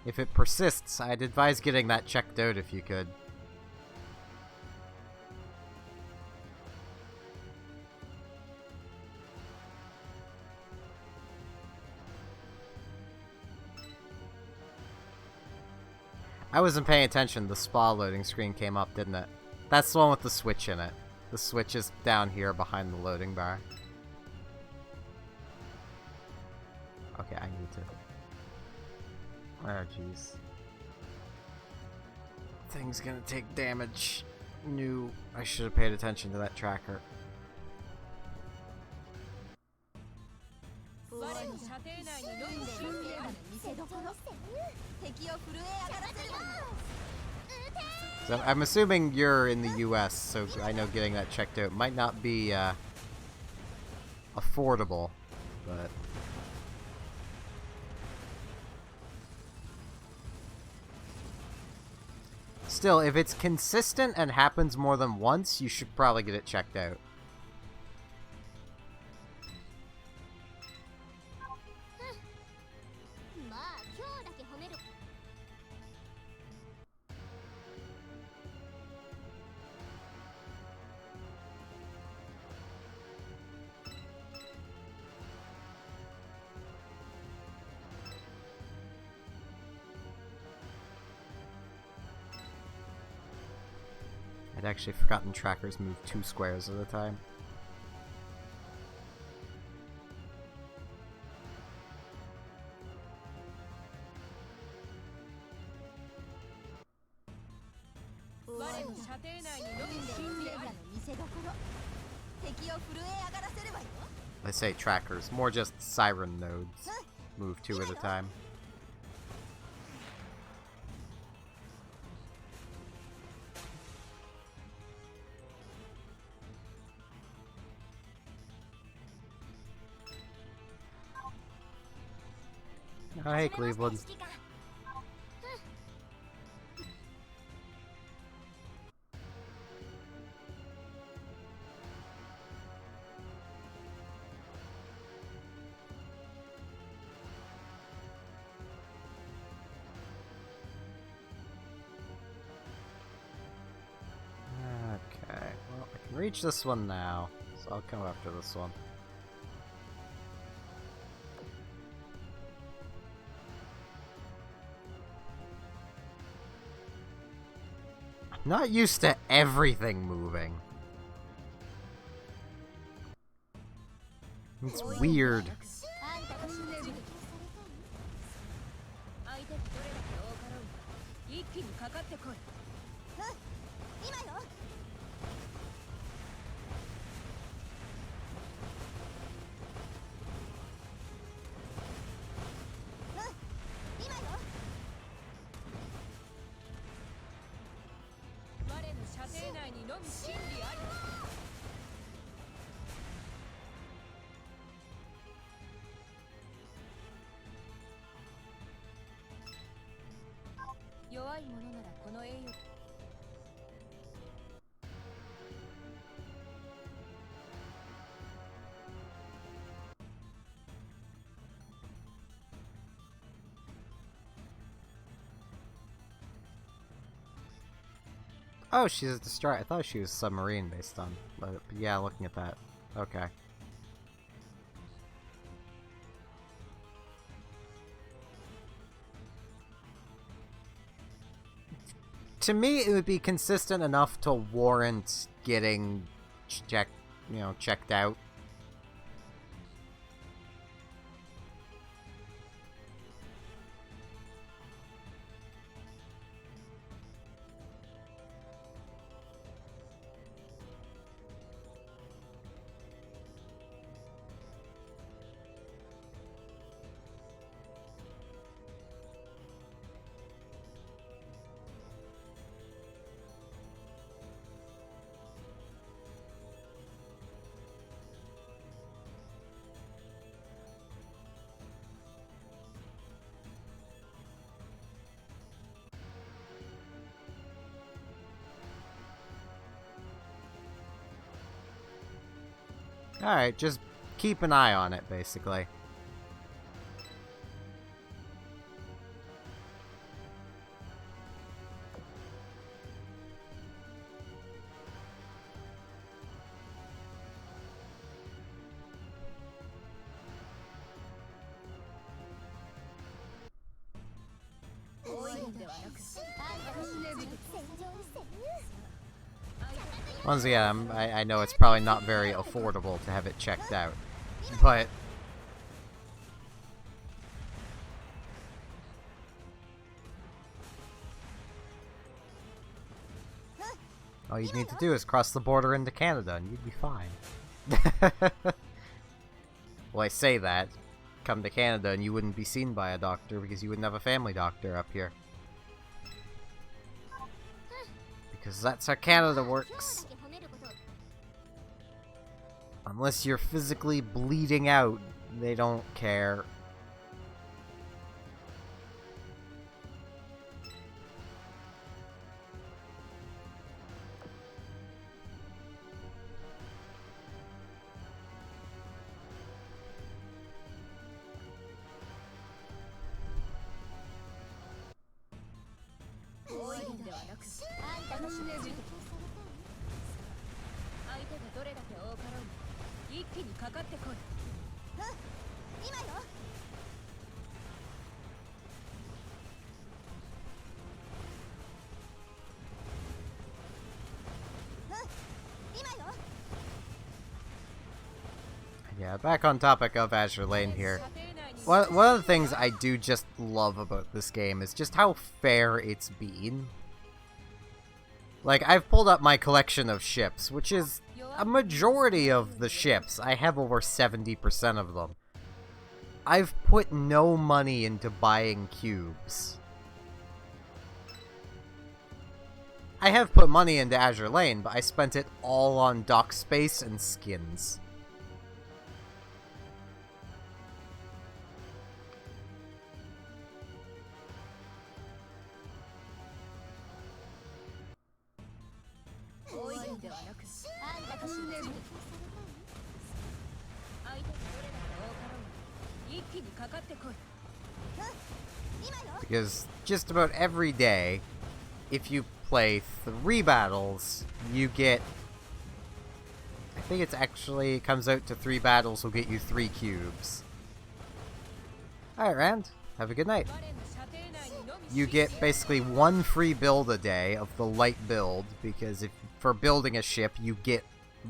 If it persists, I'd advise getting that checked out if you could. I wasn't paying attention. The spa loading screen came up, didn't it? That's the one with the switch in it. The switch is down here behind the loading bar. Okay, I need to... Oh, jeez. Thing's gonna take damage. I should have paid attention to that tracker. So I'm assuming you're in the US, so I know getting that checked out might not be affordable, but... Still, if it's consistent and happens more than once, you should probably get it checked out. I'd actually forgotten trackers move 2 squares at a time. I say trackers, more just siren nodes. Move 2 at a time. Oh, hey, Cleveland. Reach this one now, so I'll come after this one. I'm not used to everything moving. It's weird. Oh, she's a destroyer. I thought she was submarine based on, but yeah, looking at that. Okay. To me, it would be consistent enough to warrant getting checked out. Alright, just keep an eye on it, basically. Once again, I know it's probably not very affordable to have it checked out, but all you need to do is cross the border into Canada and you'd be fine. Well, I say that. Come to Canada and you wouldn't be seen by a doctor because you wouldn't have a family doctor up here. Because that's how Canada works. Unless you're physically bleeding out, they don't care. Yeah, back on topic of Azur Lane here. One of the things I do just love about this game is just how fair it's been. Like, I've pulled up my collection of ships, which is a majority of the ships. I have over 70% of them. I've put no money into buying cubes. I have put money into Azur Lane, but I spent it all on dock space and skins. Because just about every day, if you play 3 battles, you get think it's actually comes out to 3 battles will get you 3 cubes. Alright, Rand. Have a good night. You get basically 1 free build a day of the light build, because if for building a ship, you get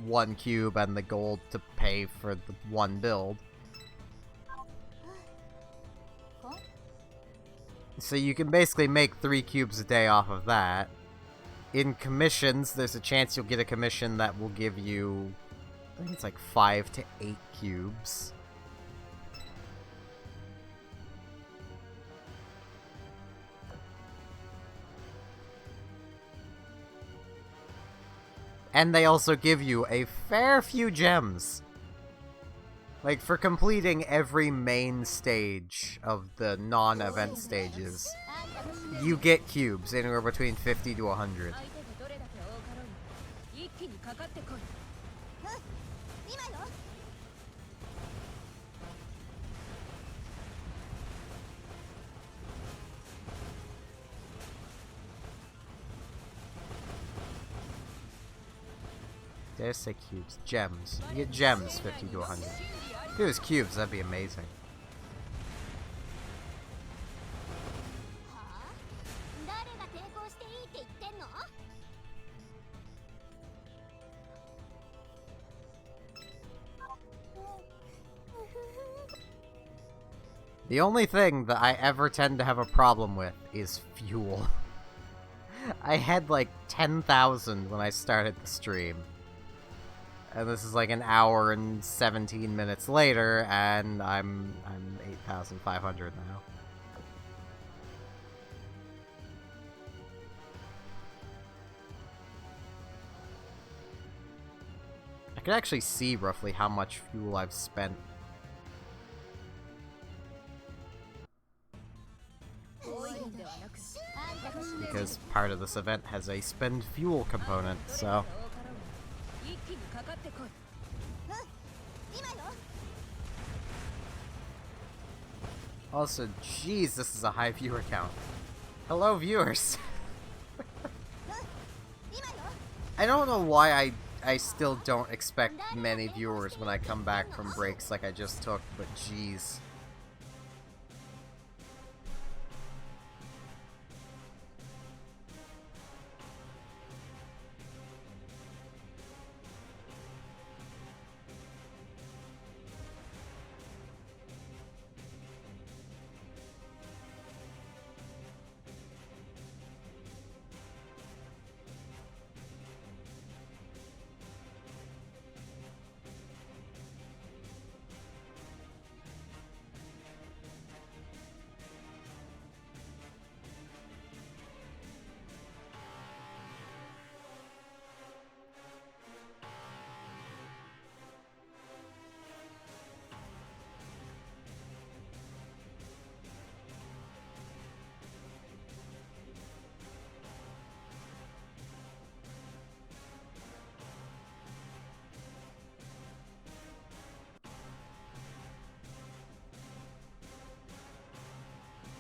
1 cube and the gold to pay for the 1 build. So you can basically make 3 cubes a day off of that. In commissions, there's a chance you'll get a commission that will give you, I think it's like 5 to 8 cubes. And they also give you a fair few gems. Like, for completing every main stage of the non-event stages, you get cubes, anywhere between 50 to 100. Did I say cubes? Gems. You get gems 50 to 100. If it was cubes, that'd be amazing. The only thing that I ever tend to have a problem with is fuel. I had like 10,000 when I started the stream. And this is like an hour and 17 minutes later, and I'm 8,500 now. I can actually see roughly how much fuel I've spent. Because part of this event has a spend fuel component, so... Also, jeez, this is a high viewer count. Hello, viewers! I don't know why I still don't expect many viewers when I come back from breaks like I just took, but jeez.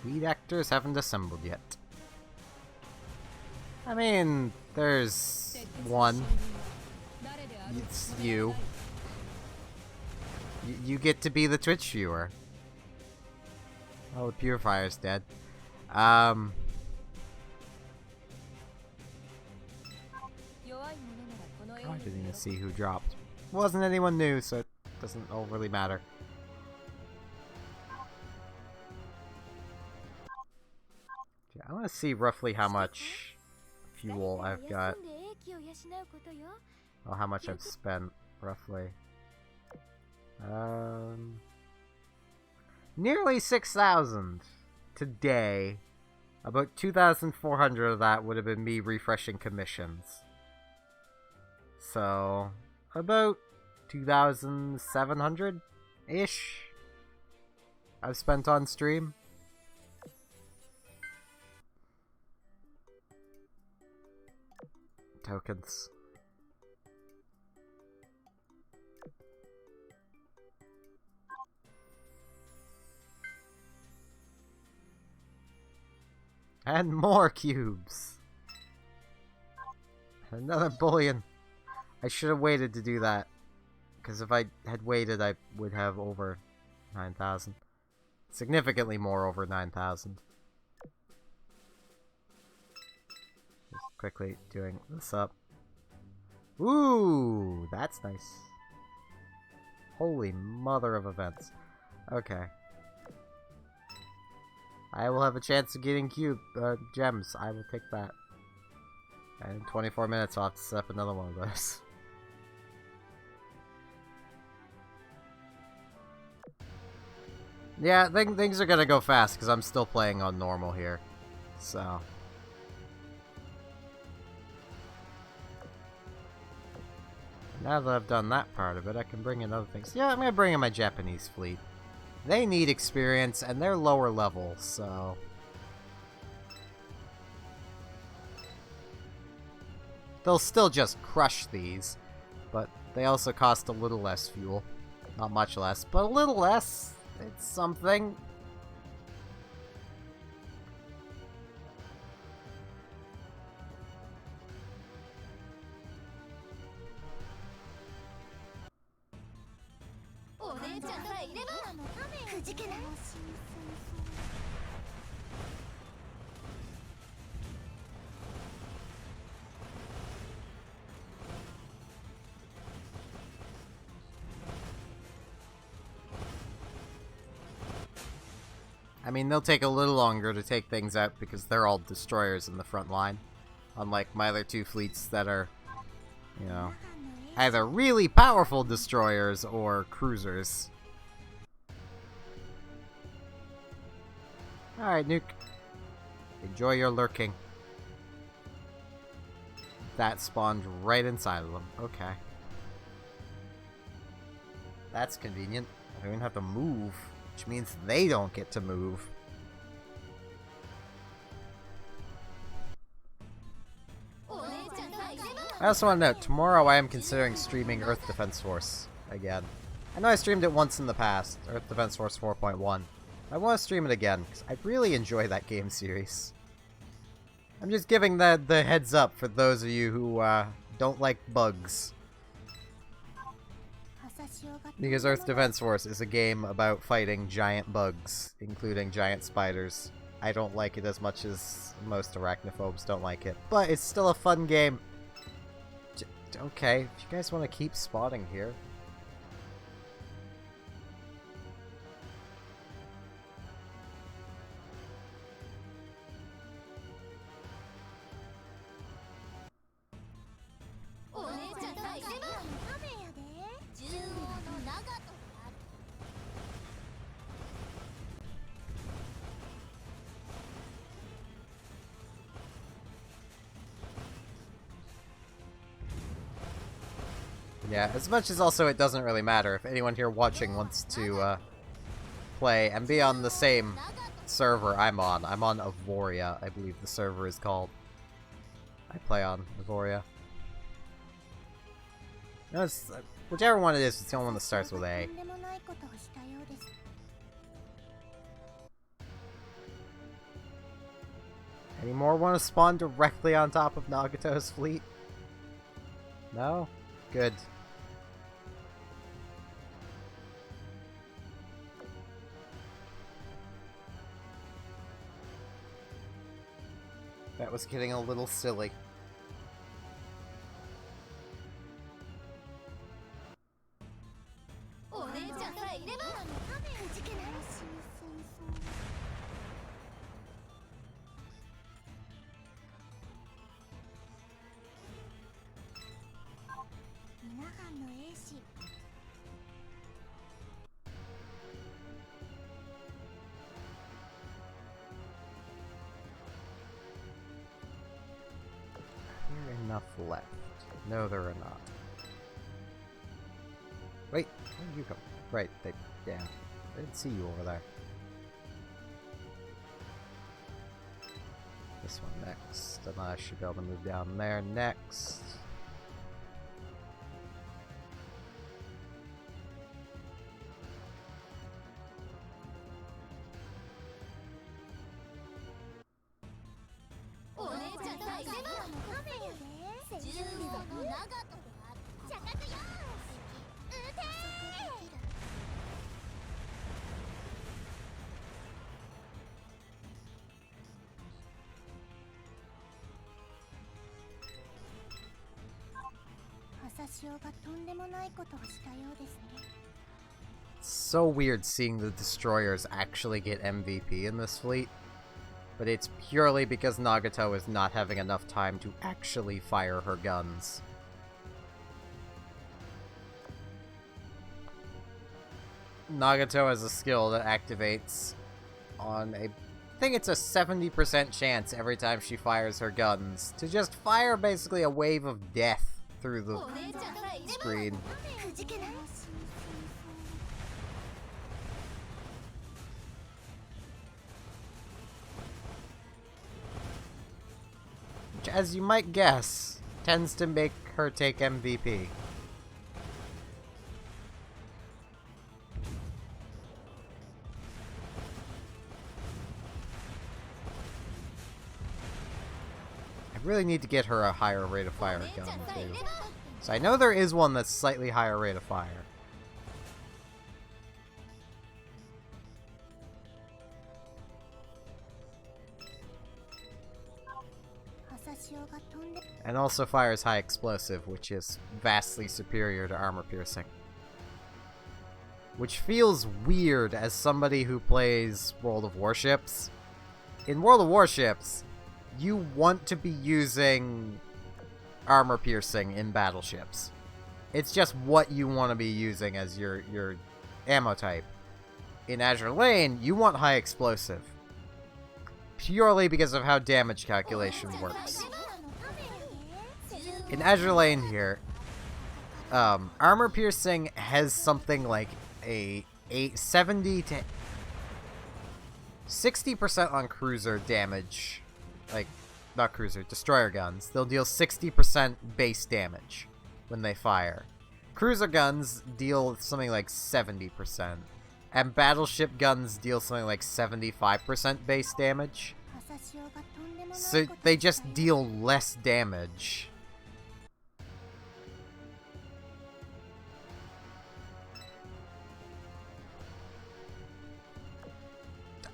Lead actors haven't assembled yet. I mean, there's one. It's you. You get to be the Twitch viewer. Oh, the purifier's dead. Oh, I didn't even see who dropped. Wasn't anyone new, so it doesn't overly matter. I want to see roughly how much fuel I've got. Oh, how much I've spent, roughly. Nearly 6,000 today. About 2,400 of that would have been me refreshing commissions. So, about 2,700-ish I've spent on stream. Tokens. And more cubes. Another bullion. I should have waited to do that. Because if I had waited, I would have over 9,000. Significantly more over 9,000. Just quickly doing this up. Ooh, that's nice. Holy mother of events. Okay. I will have a chance of getting gems. I will take that. And in 24 minutes, I'll have to set up another one of those. Yeah, things are gonna go fast because I'm still playing on normal here. So. Now that I've done that part of it, I can bring in other things. Yeah, I'm gonna bring in my Japanese fleet. They need experience, and they're lower level, so... They'll still just crush these, but they also cost a little less fuel. Not much less, but a little less. It's something. I mean, they'll take a little longer to take things out because they're all destroyers in the front line. Unlike my other two fleets that are, you know, either really powerful destroyers or cruisers. Alright, Nuke. Enjoy your lurking. That spawned right inside of them. Okay. That's convenient. I don't even have to move. Which means they don't get to move. I also want to note, tomorrow I am considering streaming Earth Defense Force again. I know I streamed it once in the past, Earth Defense Force 4.1. I want to stream it again, because I really enjoy that game series. I'm just giving the heads up for those of you who don't like bugs. Because Earth Defense Force is a game about fighting giant bugs, including giant spiders. I don't like it as much as most arachnophobes don't like it, but it's still a fun game. Okay, if you guys want to keep spotting here. Yeah, as much as also it doesn't really matter. If anyone here watching wants to play and be on the same server I'm on Avoria, I believe the server is called. I play on Avoria. No, it's, whichever one it is, it's the only one that starts with A. Any more want to spawn directly on top of Nagato's fleet? No? Good. That was getting a little silly. Enough left. No, there are not. Wait, where did you come? Right, yeah. I didn't see you over there. This one next, and I should be able to move down there next. So weird seeing the destroyers actually get MVP in this fleet, but it's purely because Nagato is not having enough time to actually fire her guns. Nagato has a skill that activates on I think it's a 70% chance every time she fires her guns to just fire basically a wave of death through the screen. Which, as you might guess, tends to make her take MVP. I really need to get her a higher rate of fire gun, too. So I know there is one that's slightly higher rate of fire. And also fires high explosive, which is vastly superior to armor piercing. Which feels weird as somebody who plays World of Warships. In World of Warships, you want to be using armor piercing in battleships. It's just what you want to be using as your ammo type. In Azure Lane, you want high explosive. Purely because of how damage calculation works. In Azure Lane here, armor piercing has something like a 70 to 60% on cruiser damage. Like, not cruiser, destroyer guns. They'll deal 60% base damage when they fire. Cruiser guns deal something like 70%. And battleship guns deal something like 75% base damage. So they just deal less damage.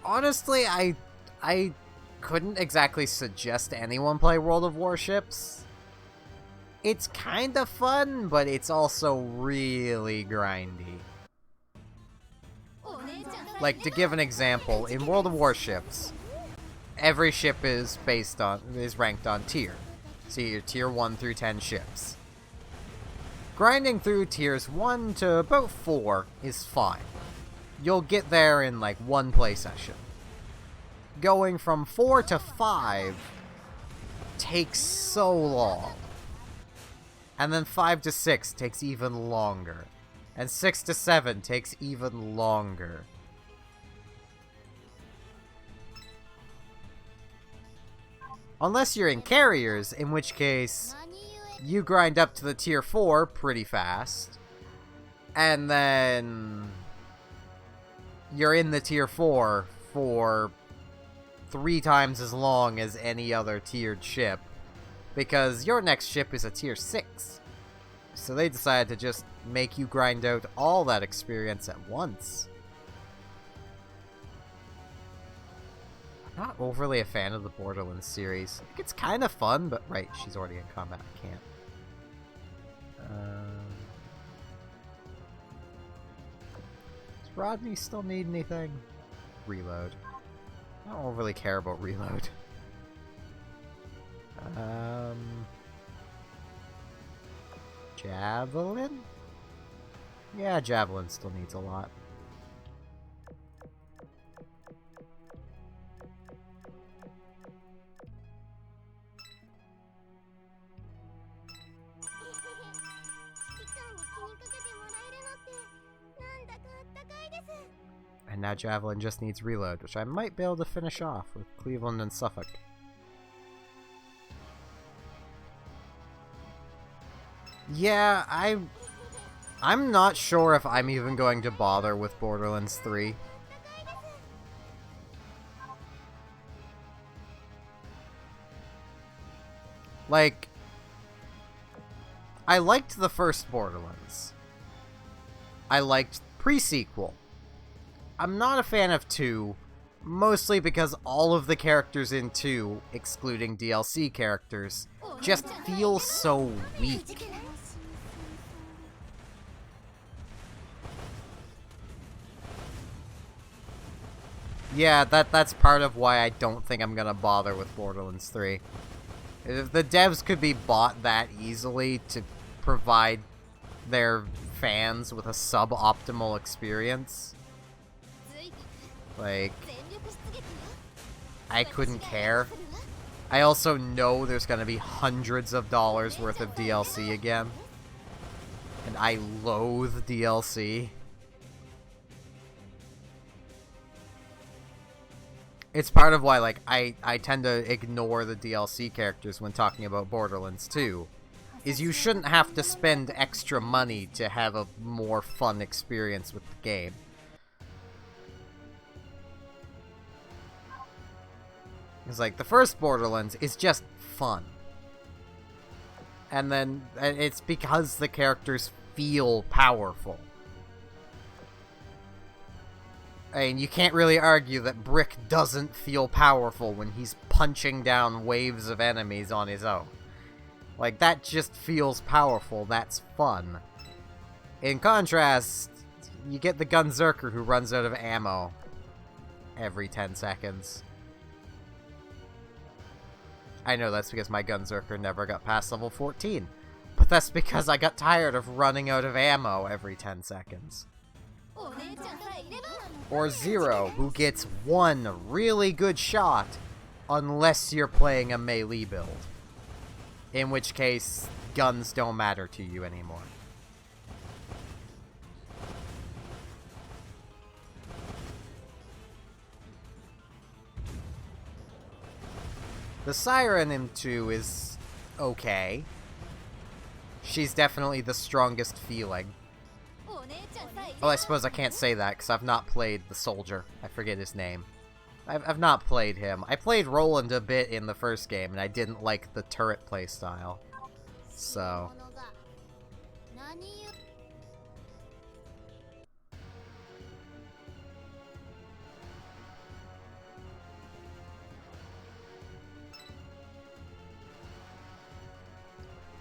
Honestly, I couldn't exactly suggest anyone play World of Warships. It's kind of fun, but it's also really grindy. Like, to give an example, in World of Warships, every ship is ranked on tier. So your tier 1 through 10 ships. Grinding through tiers 1 to about 4 is fine. You'll get there in like one play session. Going from 4 to 5 takes so long. And then 5 to 6 takes even longer. And 6 to 7 takes even longer. Unless you're in carriers, in which case you grind up to the tier 4 pretty fast. And then you're in the tier 4 for 3 times as long as any other tiered ship, because your next ship is a tier 6. So they decided to just make you grind out all that experience at once. I'm not overly a fan of the Borderlands series. I think it's kind of fun, but right, she's already in combat, I can't. Does Rodney still need anything? Reload. I don't overly care about reload. Javelin? Yeah, Javelin still needs a lot. And now Javelin just needs reload, which I might be able to finish off with Cleveland and Suffolk. Yeah, I'm not sure if I'm even going to bother with Borderlands 3. Like, I liked the first Borderlands. I liked pre-sequel. I'm not a fan of 2, mostly because all of the characters in 2, excluding DLC characters, just feel so weak. Yeah, that's part of why I don't think I'm gonna bother with Borderlands 3. If the devs could be bought that easily to provide their fans with a suboptimal experience, like, I couldn't care. I also know there's gonna be hundreds of dollars worth of DLC again, and I loathe DLC. It's part of why, like, I tend to ignore the DLC characters when talking about Borderlands 2. Is you shouldn't have to spend extra money to have a more fun experience with the game. It's like, the first Borderlands is just fun. And then, it's because the characters feel powerful. I mean, you can't really argue that Brick doesn't feel powerful when he's punching down waves of enemies on his own. Like, that just feels powerful, that's fun. In contrast, you get the Gunzerker who runs out of ammo every 10 seconds. I know that's because my Gunzerker never got past level 14, but that's because I got tired of running out of ammo every 10 seconds. Or Zero, who gets one really good shot unless you're playing a melee build. In which case, guns don't matter to you anymore. The Siren in 2 is okay. She's definitely the strongest feeling. Well, I suppose I can't say that because I've not played the soldier. I forget his name. I've not played him. I played Roland a bit in the first game, and I didn't like the turret playstyle. So...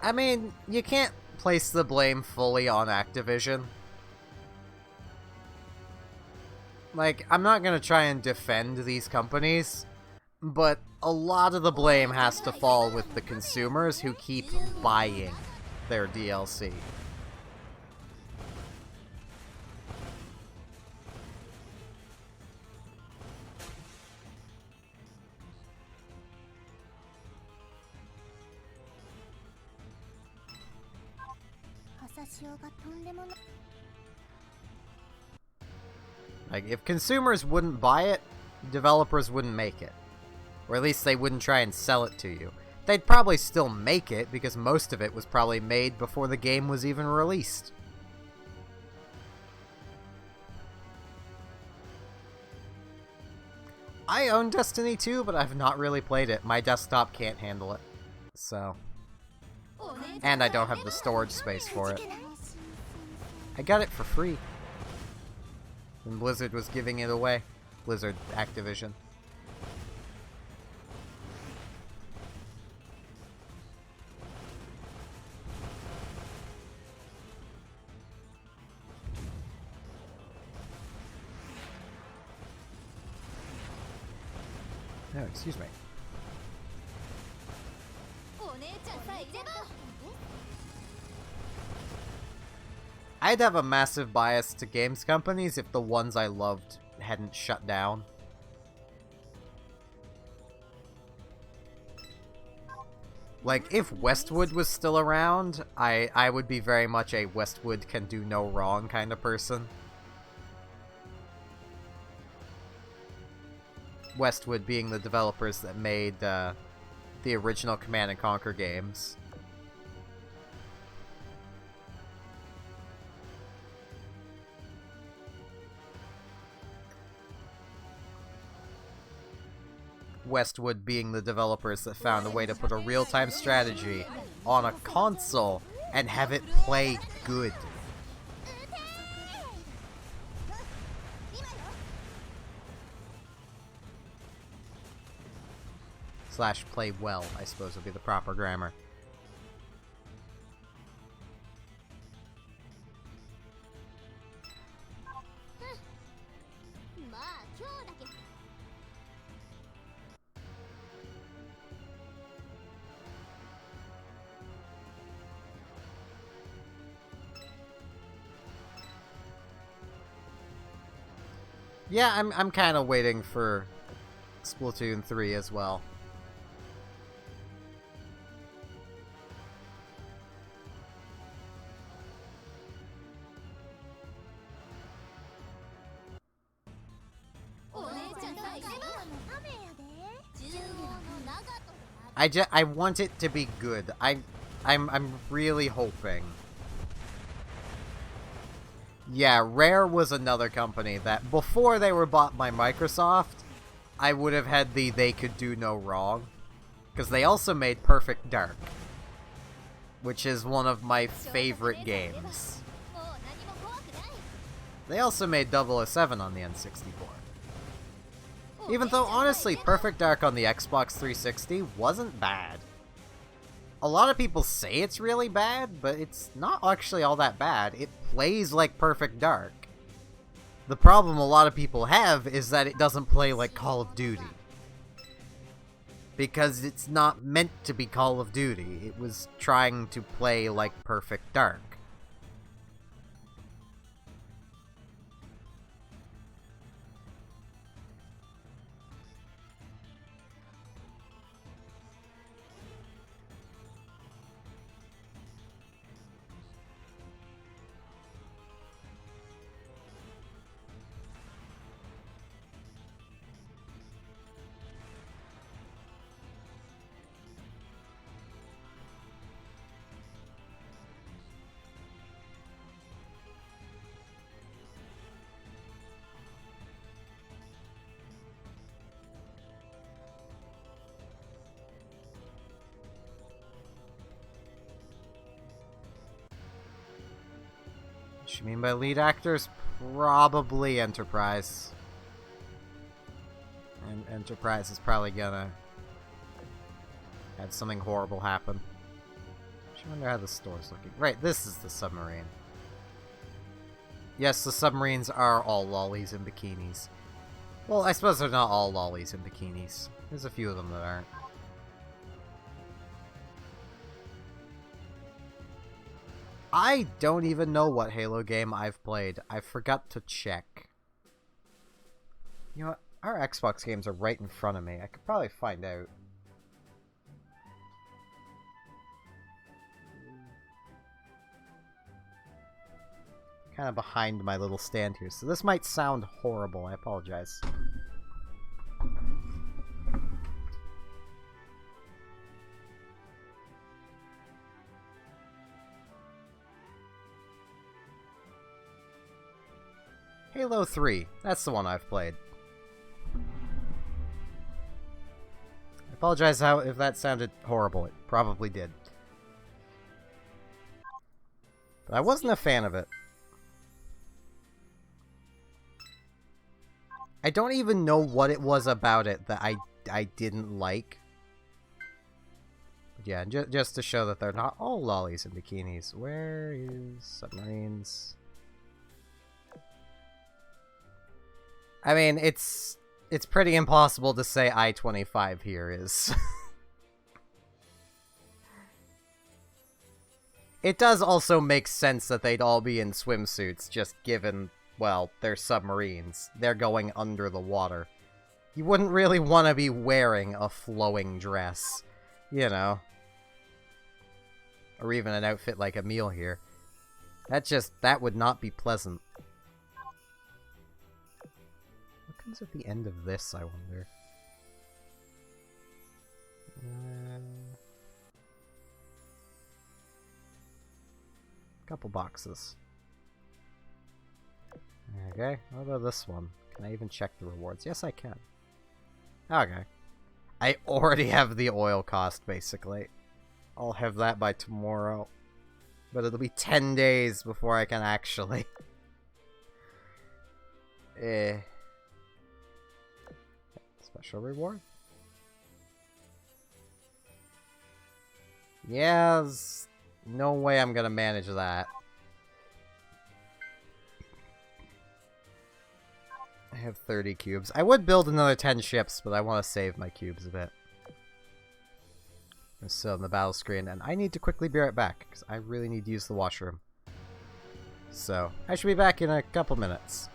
I mean, you can't place the blame fully on Activision. Like, I'm not gonna try and defend these companies, but a lot of the blame has to fall with the consumers who keep buying their DLC. Like, if consumers wouldn't buy it, developers wouldn't make it. Or at least they wouldn't try and sell it to you. They'd probably still make it, because most of it was probably made before the game was even released. I own Destiny 2, but I've not really played it. My desktop can't handle it. So... And I don't have the storage space for it. I got it for free. And Blizzard was giving it away. Blizzard, Activision. Oh, excuse me. I'd have a massive bias to games companies if the ones I loved hadn't shut down. Like, if Westwood was still around, I would be very much a Westwood can do no wrong kind of person. Westwood being the developers that made the original Command & Conquer games. Westwood being the developers that found a way to put a real-time strategy on a console and have it play good. Slash play well, I suppose would be the proper grammar. Yeah, I'm kind of waiting for Splatoon 3 as well. I want it to be good. I'm really hoping. Yeah, Rare was another company that, before they were bought by Microsoft, I would have had the they could do no wrong. Because they also made Perfect Dark, which is one of my favorite games. They also made 007 on the N64. Even though, honestly, Perfect Dark on the Xbox 360 wasn't bad. A lot of people say it's really bad, but it's not actually all that bad. It plays like Perfect Dark. The problem a lot of people have is that it doesn't play like Call of Duty. Because it's not meant to be Call of Duty. It was trying to play like Perfect Dark. What you mean by lead actors? Probably Enterprise. And Enterprise is probably gonna have something horrible happen. I wonder how the store's looking. Right, this is the submarine. Yes, the submarines are all lollies and bikinis. Well, I suppose they're not all lollies and bikinis. There's a few of them that aren't. I don't even know what Halo game I've played. I forgot to check. You know what? Our Xbox games are right in front of me. I could probably find out. Kind of behind my little stand here, so this might sound horrible. I apologize. Halo 3. That's the one I've played. I apologize if that sounded horrible. It probably did. But I wasn't a fan of it. I don't even know what it was about it that I didn't like. But yeah, just to show that they're not all lollies and bikinis. Where is submarines? I mean, it's pretty impossible to say I-25 here is. It does also make sense that they'd all be in swimsuits, just given, well, they're submarines. They're going under the water. You wouldn't really want to be wearing a flowing dress, you know. Or even an outfit like Emil here. That would not be pleasant. What comes at the end of this, I wonder? Couple boxes. Okay, what about this one? Can I even check the rewards? Yes, I can. Okay. I already have the oil cost, basically. I'll have that by tomorrow. But it'll be 10 days before I can actually... Special reward? Yeah, there's no way I'm gonna manage that. I have 30 cubes. I would build another 10 ships, but I want to save my cubes a bit. I'm still on the battle screen, and I need to quickly be right back, because I really need to use the washroom. So, I should be back in a couple minutes.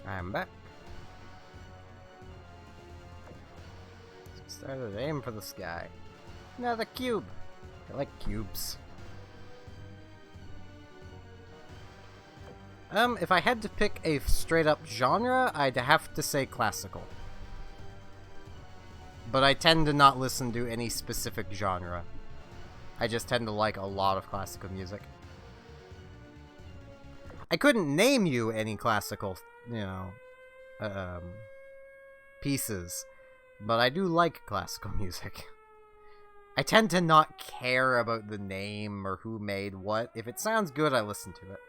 I'm back. Started to aim for the sky. Another cube! I like cubes. If I had to pick a straight up genre, I'd have to say classical. But I tend to not listen to any specific genre. I just tend to like a lot of classical music. I couldn't name you any classical, pieces, but I do like classical music. I tend to not care about the name or who made what. If it sounds good, I listen to it.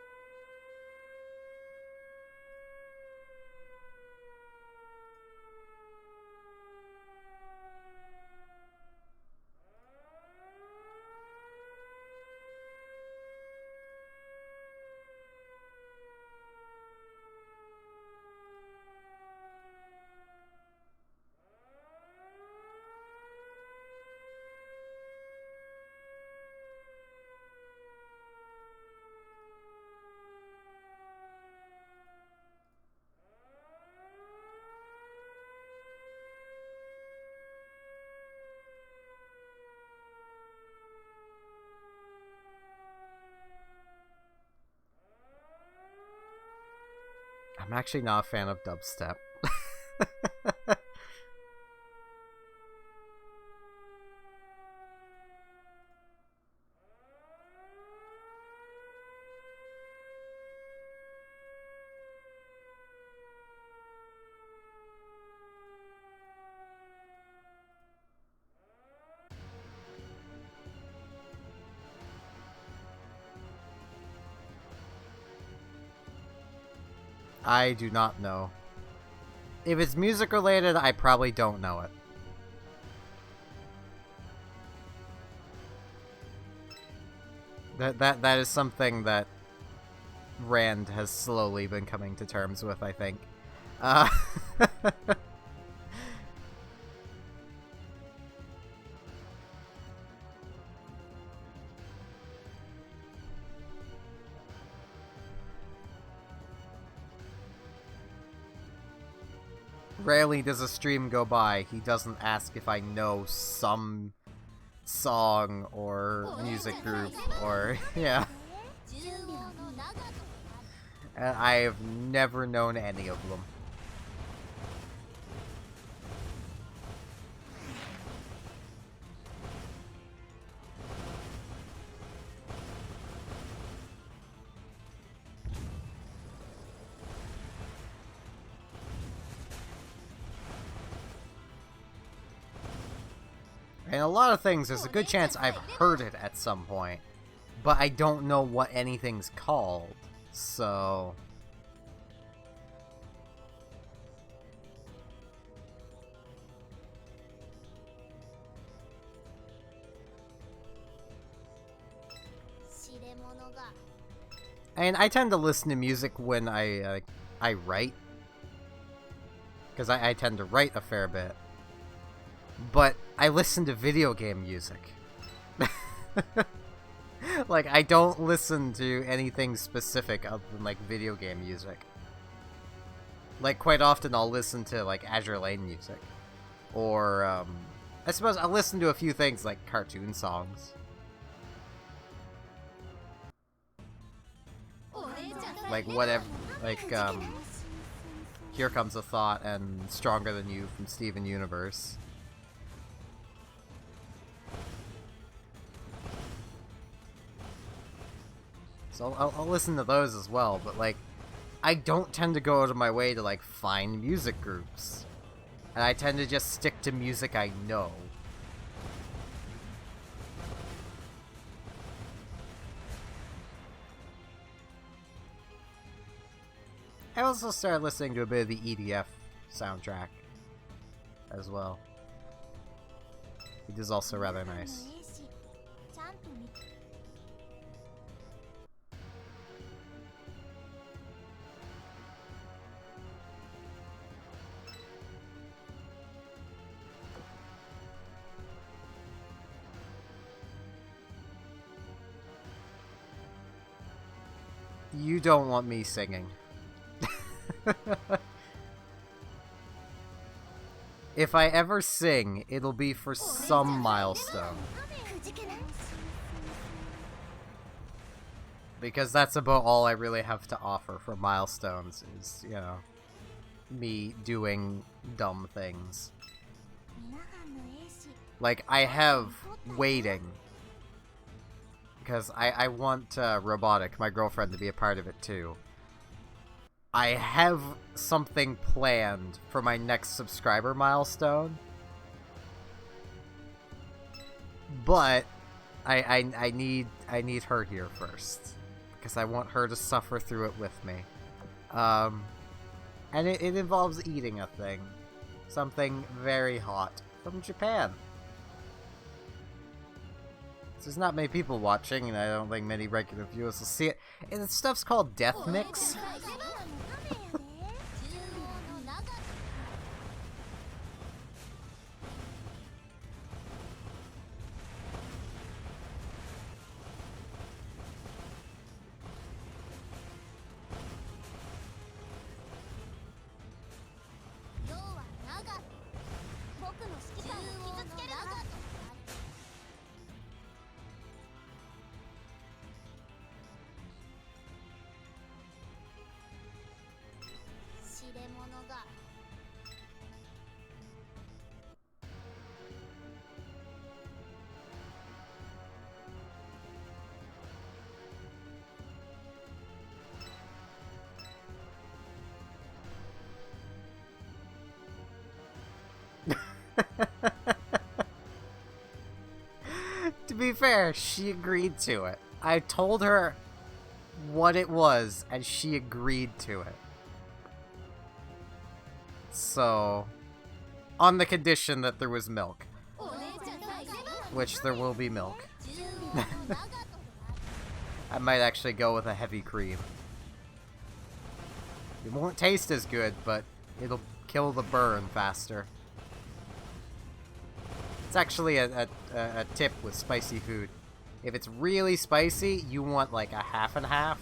I'm actually not a fan of dubstep. I do not know. If it's music related, I probably don't know it. That is something that Rand has slowly been coming to terms with, I think. Rarely does a stream go by, he doesn't ask if I know some song or music group or, yeah. And I have never known any of them. And a lot of things, there's a good chance I've heard it at some point, but I don't know what anything's called, so... And I tend to listen to music when I write, because I tend to write a fair bit. But I listen to video game music. Like, I don't listen to anything specific other than, like, video game music. Like, quite often I'll listen to, like, Azure Lane music. Or, I suppose I'll listen to a few things like cartoon songs. Like, whatever, like, Here Comes a Thought and Stronger Than You from Steven Universe. So I'll listen to those as well, but, like, I don't tend to go out of my way to, like, find music groups. And I tend to just stick to music I know. I also started listening to a bit of the EDF soundtrack as well. It is also rather nice. You don't want me singing. If I ever sing, it'll be for some milestone. Because that's about all I really have to offer for milestones is, you know, me doing dumb things. Like, I have waiting. Because I want Robotic, my girlfriend, to be a part of it too. I have something planned for my next subscriber milestone. But I need her here first. Because I want her to suffer through it with me. And it involves eating a thing. Something very hot from Japan. There's not many people watching, and I don't think many regular viewers will see it. And the stuff's called Death Mix. To be fair, she agreed to it. I told her what it was, and she agreed to it. So, on the condition that there was milk. Which there will be milk. I might actually go with a heavy cream. It won't taste as good, but it'll kill the burn faster. It's actually a tip with spicy food. If it's really spicy, you want like a half and half.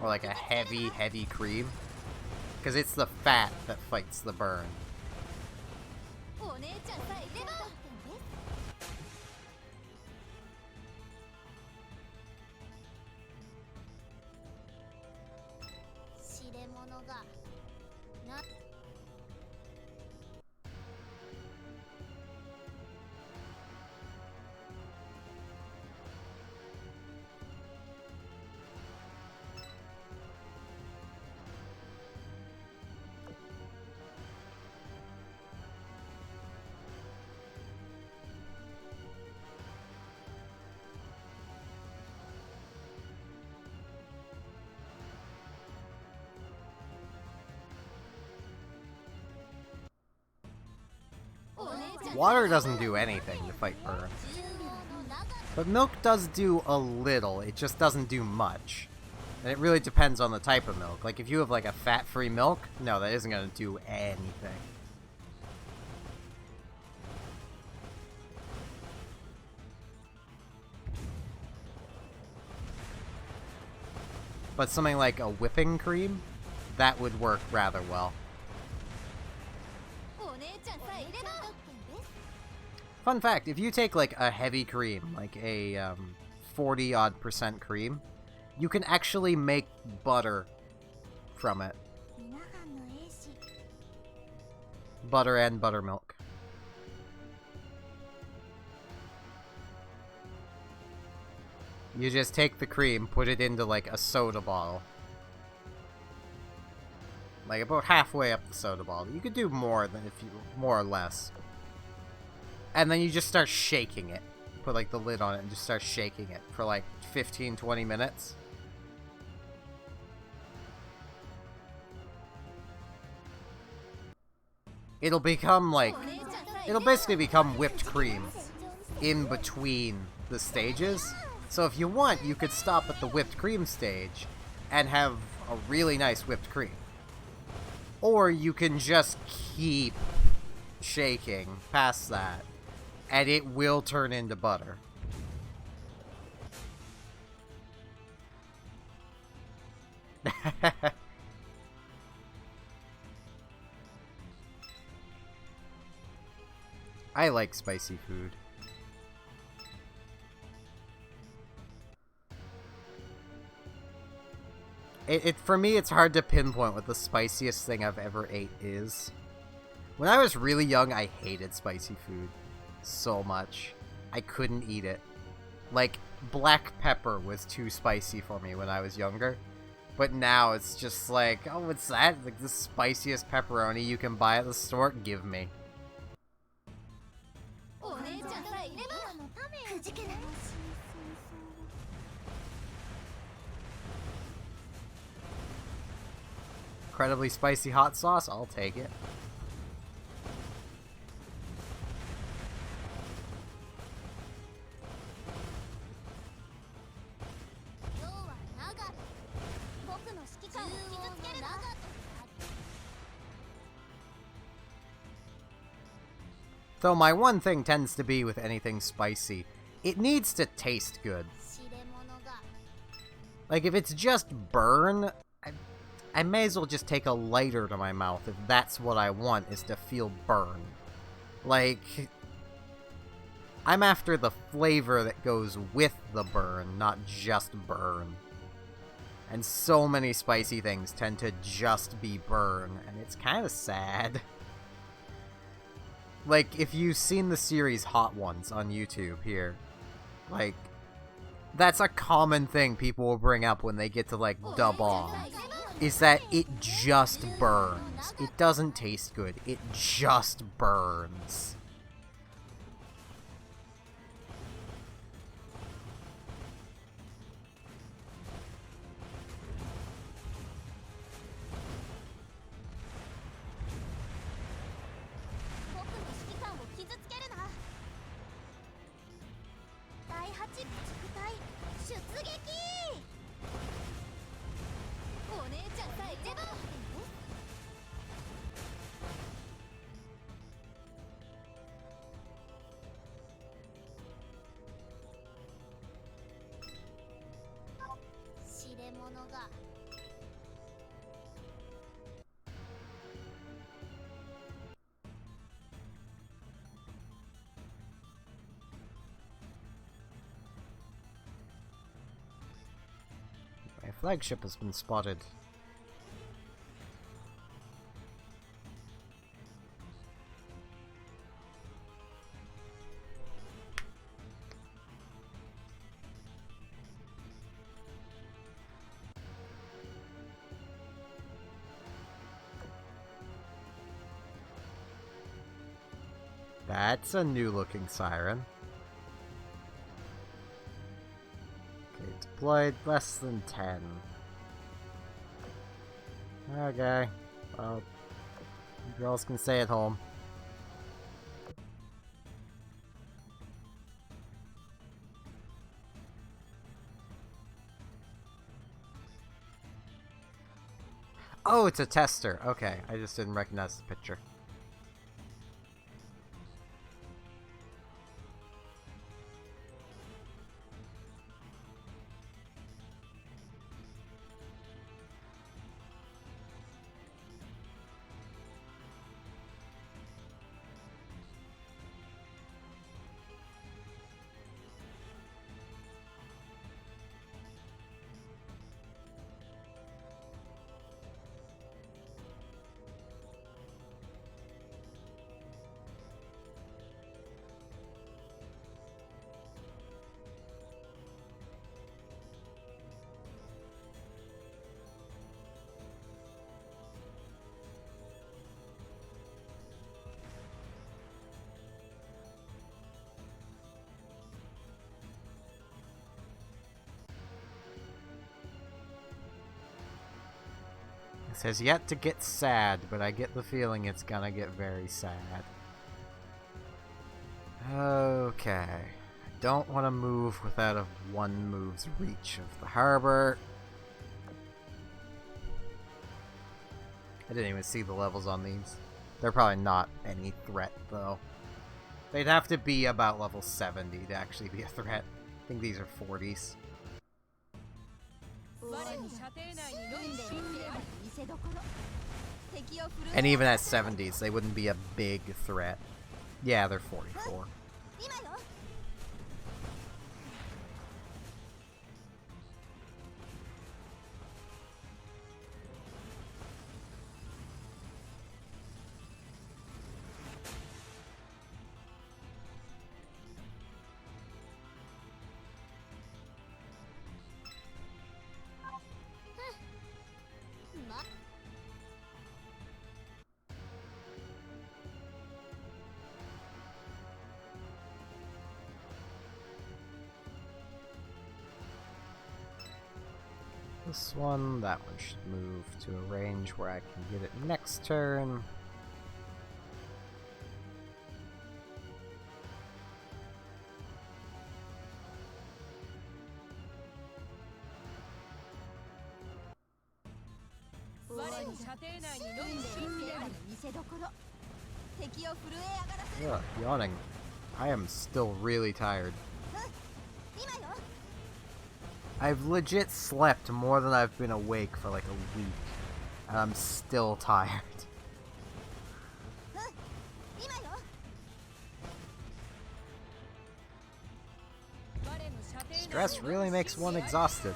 Or like a heavy, heavy cream. Because it's the fat that fights the burn. Water doesn't do anything to fight burn. But milk does do a little, it just doesn't do much. And it really depends on the type of milk. Like, if you have, like, a fat-free milk, no, that isn't going to do anything. But something like a whipping cream, that would work rather well. Fun fact, if you take, like, a heavy cream, like a 40-odd% cream, you can actually make butter from it. Butter and buttermilk. You just take the cream, put it into, like, a soda bottle. Like, about halfway up the soda bottle. You could do more than if you... more or less. And then you just start shaking it. Put, like, the lid on it and just start shaking it for, like, 15-20 minutes. It'll become, like... it'll basically become whipped cream in between the stages. So if you want, you could stop at the whipped cream stage and have a really nice whipped cream. Or you can just keep shaking past that, and it will turn into butter. I like spicy food. For me, it's hard to pinpoint what the spiciest thing I've ever ate is. When I was really young, I hated spicy food so much. I couldn't eat it. Like, black pepper was too spicy for me when I was younger. But now it's just like, oh, what's that? Like, the spiciest pepperoni you can buy at the store? Give me. Incredibly spicy hot sauce? I'll take it. Though my one thing tends to be with anything spicy, it needs to taste good. Like, if it's just burn, I may as well just take a lighter to my mouth if that's what I want, is to feel burn. Like, I'm after the flavor that goes with the burn, not just burn. And so many spicy things tend to just be burn, and it's kind of sad. Like, if you've seen the series Hot Ones on YouTube here, like, that's a common thing people will bring up when they get to, like, dub on. Is that it just burns. It doesn't taste good. It just burns. My flagship has been spotted. That's a new-looking siren. Okay, deployed less than 10. Okay, well, you girls can stay at home. Oh, it's a tester. Okay, I just didn't recognize the picture. It says yet to get sad, but I get the feeling it's gonna get very sad. Okay. I don't want to move without a one move's reach of the harbor. I didn't even see the levels on these. They're probably not any threat, though. They'd have to be about level 70 to actually be a threat. I think these are 40s. And even at 70s, they wouldn't be a big threat. Yeah, they're 44. This one, that one should move to a range where I can get it next turn. Ugh, yawning. I am still really tired. I've legit slept more than I've been awake for like a week, and I'm still tired. Stress really makes one exhausted.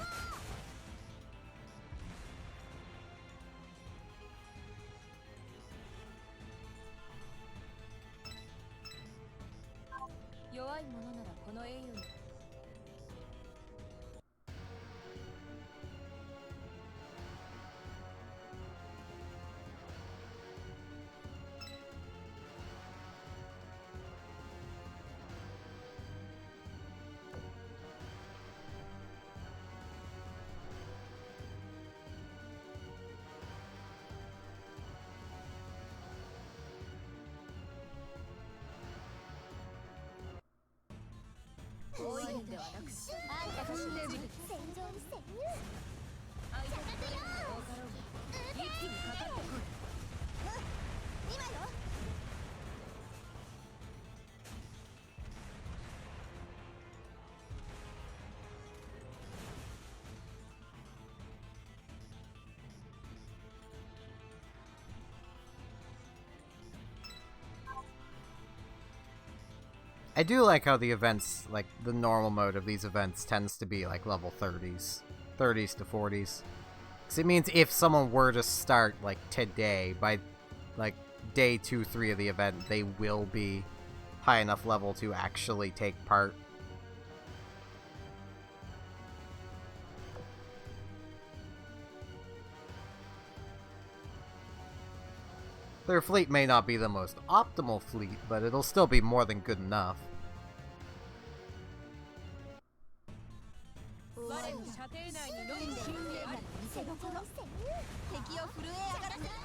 I do like how the events, like the normal mode of these events tends to be like level 30s. 30s to 40s. Because it means if someone were to start like today, by like day 2, 3 of the event, they will be high enough level to actually take part. Their fleet may not be the most optimal fleet, but it'll still be more than good enough.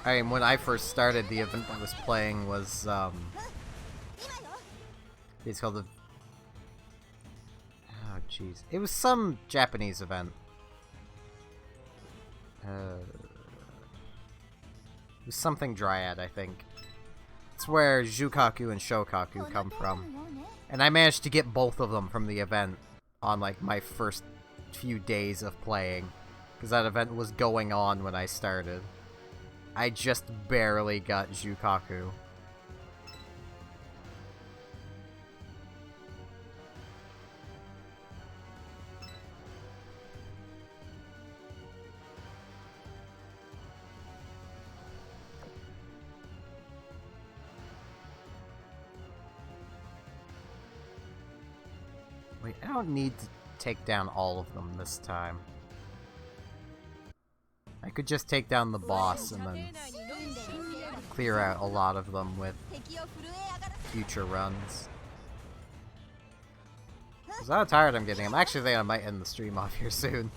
I mean, when I first started, the event I was playing was, it's called the... Oh, jeez. It was some Japanese event. It was something Dryad, I think. It's where Jukaku and Shokaku come from. And I managed to get both of them from the event on, like, my first few days of playing. Because that event was going on when I started. I just barely got Jukaku. Wait, I don't need to take down all of them this time. I could just take down the boss and then clear out a lot of them with future runs. Cause how tired I'm getting. I'm actually thinking I might end the stream off here soon.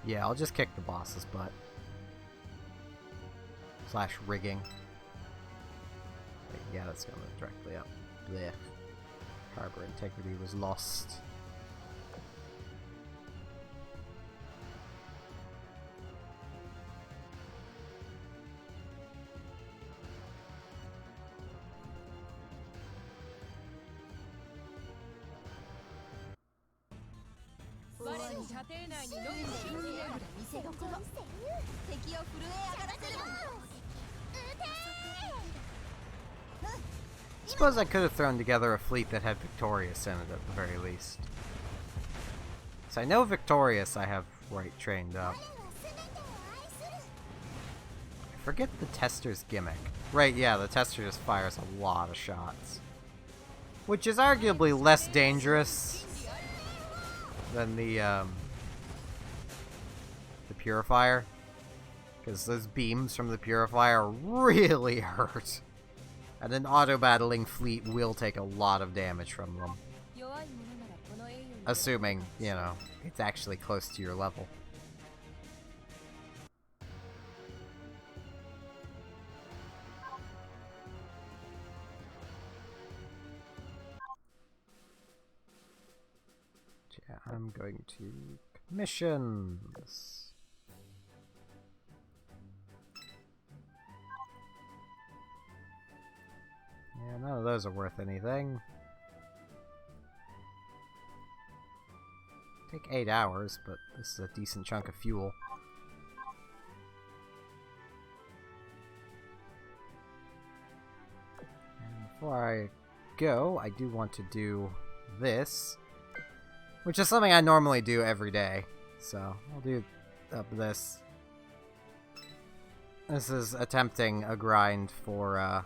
Yeah, I'll just kick the boss's butt. Slash rigging. Wait, yeah, that's going directly up. Blech. Harbor integrity was lost. Suppose I could have thrown together a fleet that had Victorious in it at the very least. So I know Victorious I have right trained up. I forget the Tester's gimmick. Right, yeah, the Tester just fires a lot of shots. Which is arguably less dangerous than the Purifier. Because those beams from the Purifier really hurt. And an auto-battling fleet will take a lot of damage from them. Assuming, you know, it's actually close to your level. Yeah, I'm going to missions. Yeah, none of those are worth anything. Take 8 hours, but this is a decent chunk of fuel. And before I go, I do want to do this, which is something I normally do every day. So I'll do up this. This is attempting a grind for a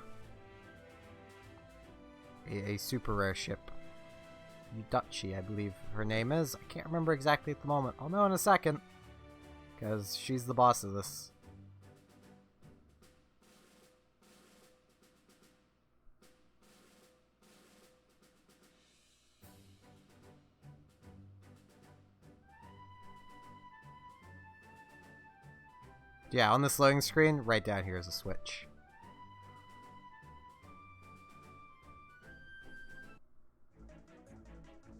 super rare ship. Yudachi, I believe her name is. I can't remember exactly at the moment. I'll know in a second, because she's the boss of this. Yeah, on this loading screen, right down here is a switch.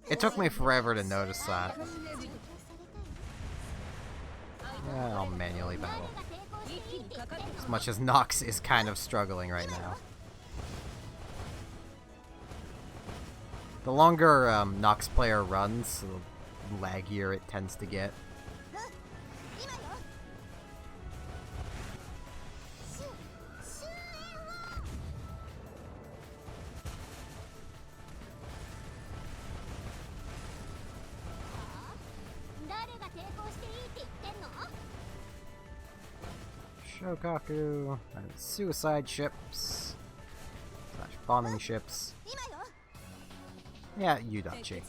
It took me forever to notice that. Yeah, I'll manually battle. As much as Nox is kind of struggling right now. The longer Nox player runs, the laggier it tends to get. Shokaku, and suicide ships, slash bombing ships. Yeah, Yudachi.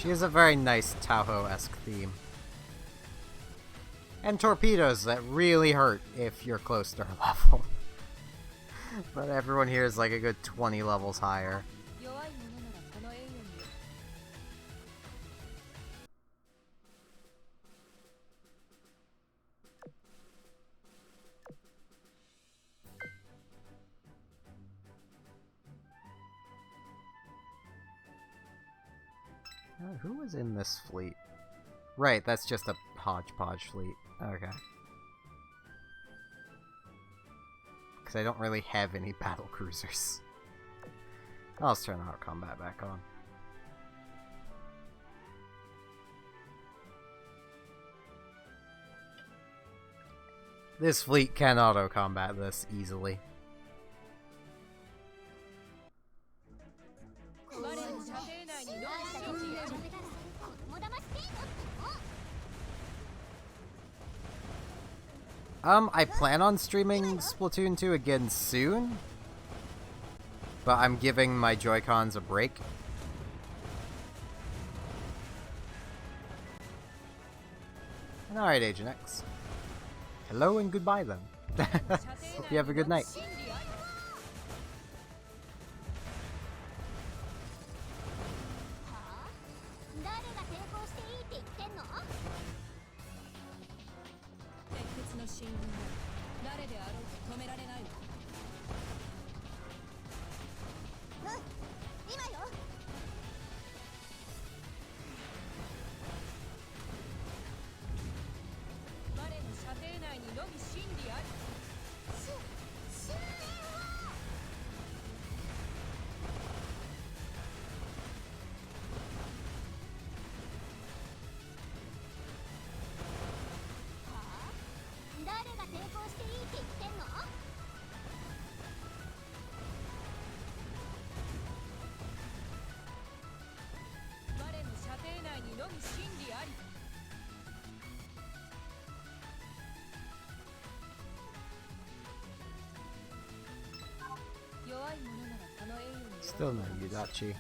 She has a very nice Tahoe-esque theme. And torpedoes that really hurt if you're close to her level. But everyone here is like a good 20 levels higher. Who was in this fleet? Right, that's just a hodgepodge fleet. Okay. Because I don't really have any battle cruisers. I'll just turn auto combat back on. This fleet can auto combat this easily. I plan on streaming Splatoon 2 again soon, but I'm giving my Joy-Cons a break. Alright, Agent X. Hello and goodbye then. Hope you have a good night. Still no Yudachi.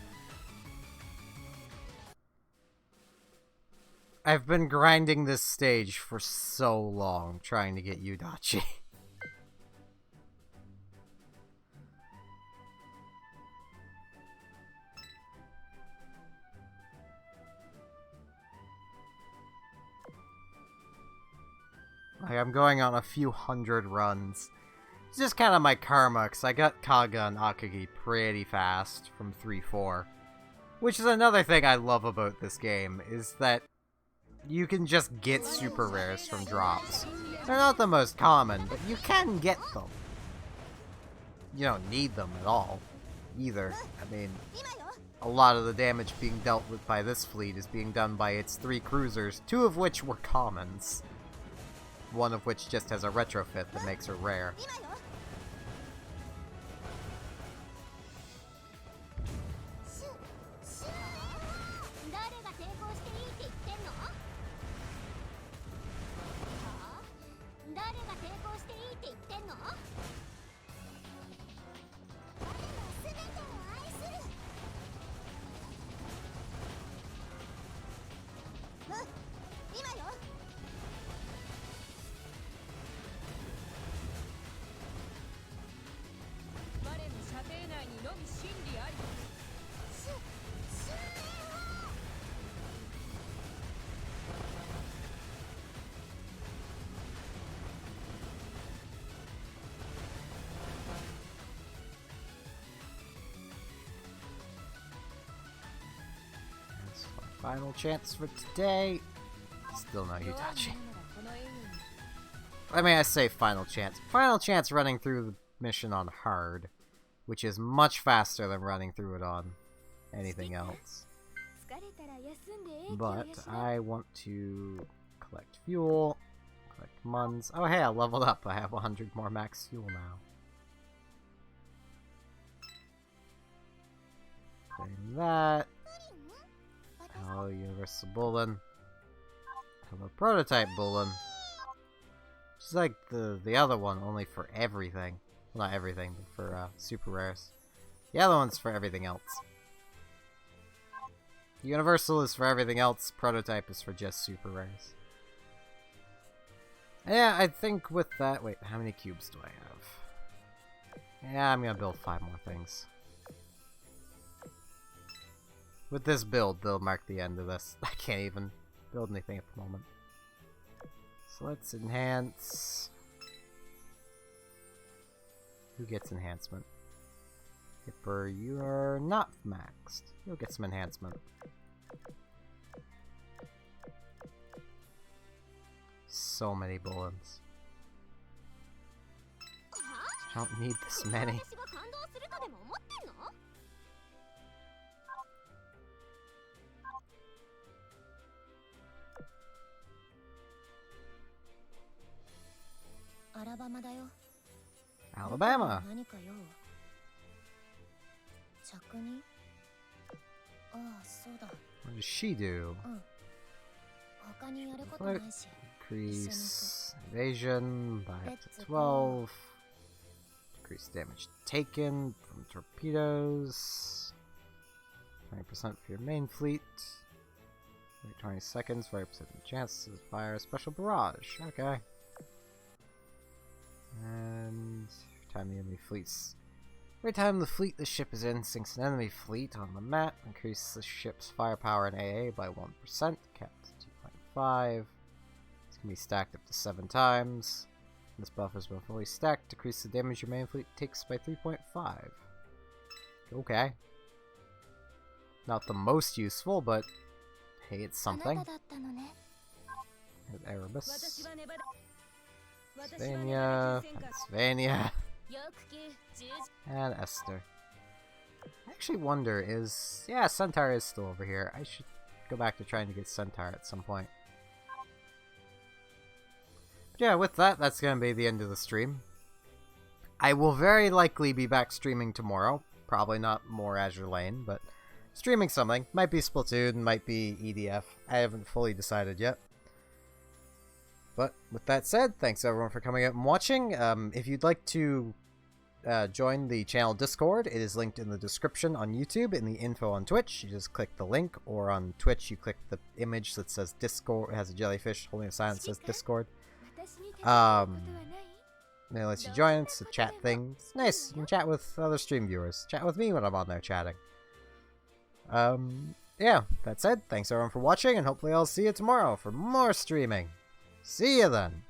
I've been grinding this stage for so long trying to get Yudachi. Like, I'm going on a few hundred runs. It's just kind of my karma, because I got Kaga and Akagi pretty fast from 3-4. Which is another thing I love about this game, is that you can just get super rares from drops. They're not the most common, but you can get them. You don't need them at all, either. I mean, a lot of the damage being dealt with by this fleet is being done by its 3 cruisers, 2 of which were commons. One of which just has a retrofit that makes her rare. Final chance for today. Still no Yudachi. I mean, I say final chance. Final chance running through the mission on hard, which is much faster than running through it on anything else. But I want to collect fuel, collect muns. Oh hey, I leveled up. I have 100 more max fuel now. Claim that. Hello, Universal Bullen. Hello, Prototype Bullen. Which is like the other one, only for everything. Well, not everything, but for super rares. The other one's for everything else. Universal is for everything else, Prototype is for just super rares. Yeah, I think with that... Wait, how many cubes do I have? Yeah, I'm gonna build 5 more things. With this build, they'll mark the end of this. I can't even build anything at the moment. So let's enhance... Who gets enhancement? Hipper, you are not maxed. You'll get some enhancement. So many bullets. I don't need this many. Alabama! What does she do? Increase evasion by up to 12. Decrease damage taken from torpedoes. 20% for your main fleet. Wait 20 seconds, 5% chance to fire a special barrage. Okay. And every time the enemy fleets. Every time the fleet the ship is in sinks an enemy fleet on the map, increase the ship's firepower in AA by 1%, capped to 2.5. This can be stacked up to 7 times. This buff has been fully stacked, decrease the damage your main fleet takes by 3.5. Okay. Not the most useful, but hey, it's something. There's Erebus. Pennsylvania, and Esther. I actually wonder, yeah, Centaur is still over here. I should go back to trying to get Centaur at some point. But yeah, with that, that's going to be the end of the stream. I will very likely be back streaming tomorrow. Probably not more Azure Lane, but streaming something. Might be Splatoon, might be EDF. I haven't fully decided yet. But with that said, thanks everyone for coming out and watching. If you'd like to join the channel Discord, it is linked in the description on YouTube, in the info on Twitch. You just click the link, or on Twitch you click the image that says Discord. It has a jellyfish holding a sign that says Discord. It lets you join. It's a chat thing. It's nice. You can chat with other stream viewers. Chat with me when I'm on there chatting. Yeah, that said, thanks everyone for watching, and hopefully I'll see you tomorrow for more streaming. See you then!